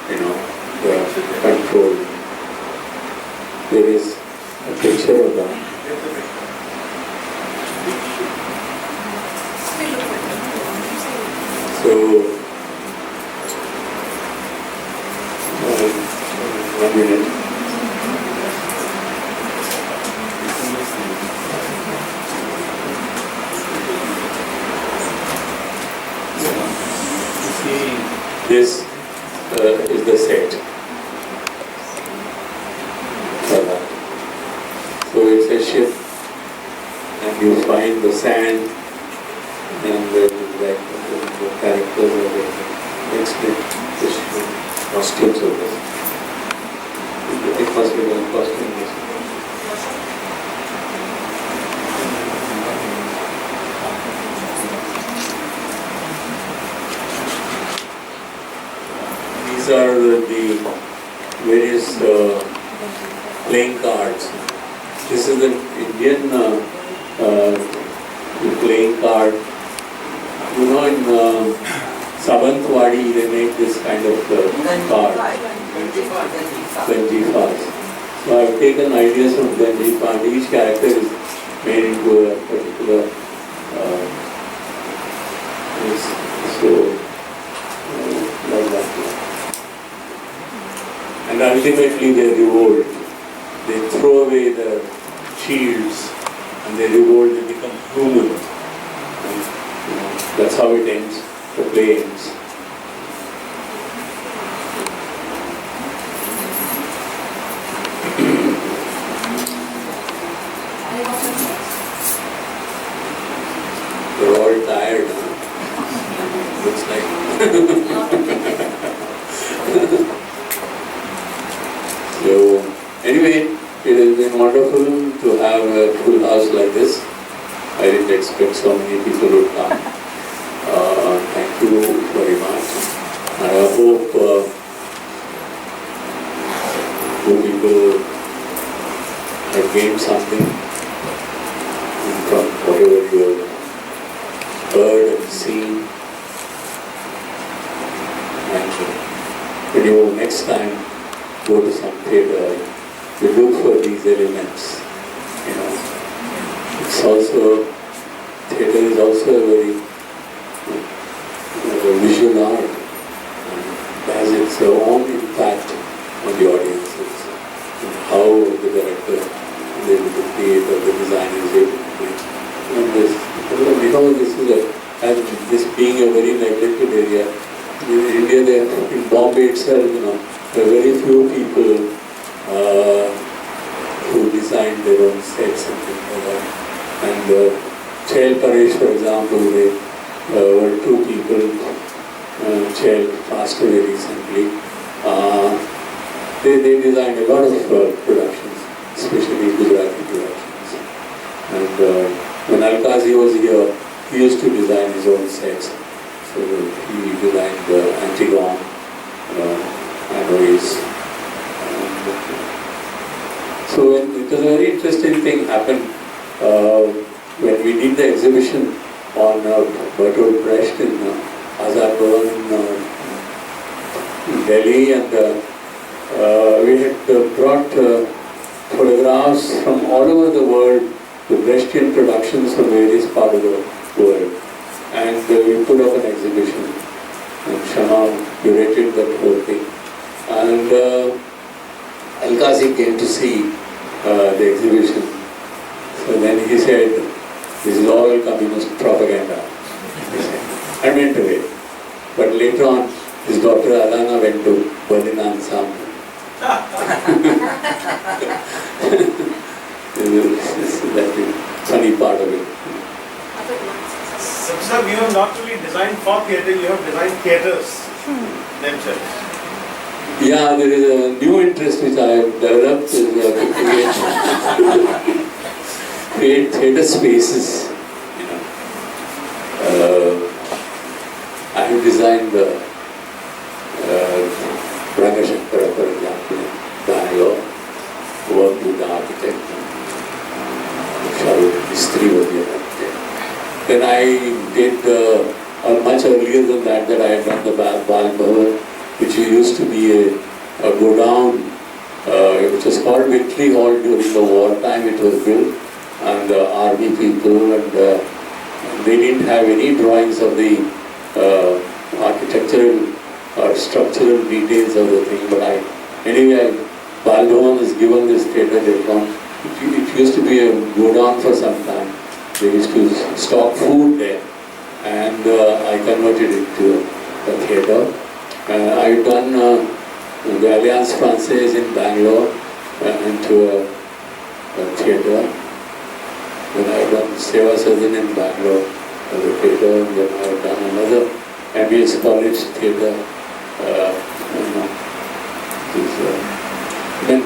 they are controlled. There is a picture of that. So, 1 minute. This is the set for that. So it's a ship, and you find the sand, and the characters are there. Next bit, the costumes of this. It must be one costume. These are the various playing cards. This is the Indian playing card. In Savantwadi they make this kind of card. Ganjifas. So I've taken ideas from Ganjifa, and each character is made into a particular like that. And ultimately they revolt. They throw away their shields and they revolt, they become human. And, that's how it ends, the play ends. They're all tired, huh? Looks like. So, anyway, it has been wonderful to have a full house like this. I didn't expect so many people would come. Thank you very much. And I hope you people have gained something from whatever you have heard and seen. And when you next time go to some theatre, you look for these elements. It's also, theatre is also a very visual art. It has its own impact on the audiences. And how the director is able to create, or the designer is able to create. And this being a very neglected area. In India, in Bombay itself, there are very few people who designed their own sets and things like that. And Chail Paresh, for example, they were two people child passed away recently. They designed a lot of productions, especially Gujarati productions. And when Alkazi was here, he used to design his own sets. So he designed Antigone, Anois. So it was a very interesting thing happened when we did the exhibition on Bertolt Brecht in Azad Bhavan in Delhi, and we had brought photographs from all over the world, the Brechtian productions from various parts of the world, and we put up an exhibition. And Shama curated that whole thing, and Alkazi came to see the exhibition. So then he said, "This is all communist propaganda." He said, and went away. But later on, his daughter Alana went to Berlin Ensemble. That's the funny part of it. Sir, you have not only designed for theatre, you have designed theatres themselves. Yeah, there is a new interest which I have developed is to create theatre spaces. You know, I have designed Rangashankara, for example, in Bangalore, worked with the architect. Sharuk Mistri was the architect. Then I did much earlier than that I had done the Bal Bhavan, which used to be a godown, which was called Victory Hall during the wartime. It was built, and army people, and they didn't have any drawings of the architectural or structural details of the thing. But anyway, Bal Bhavan is given this theatre later on. It used to be a godown for some time. They used to stock food there, and I converted it to a theatre. I've done the Alliance Française in Bangalore into a theatre. Then I've done Seva Sadan in Bangalore as a theatre. And then I've done another MBS College theatre. Then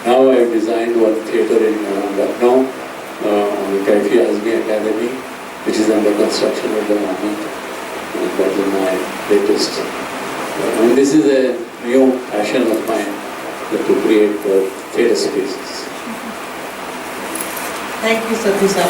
now I've designed one theatre in Lucknow, on the Kaifi Azmi Academy, which is under construction at the moment. And that is my latest. And this is a new passion of mine, to create theatre spaces. Thank you, Sathyu sir.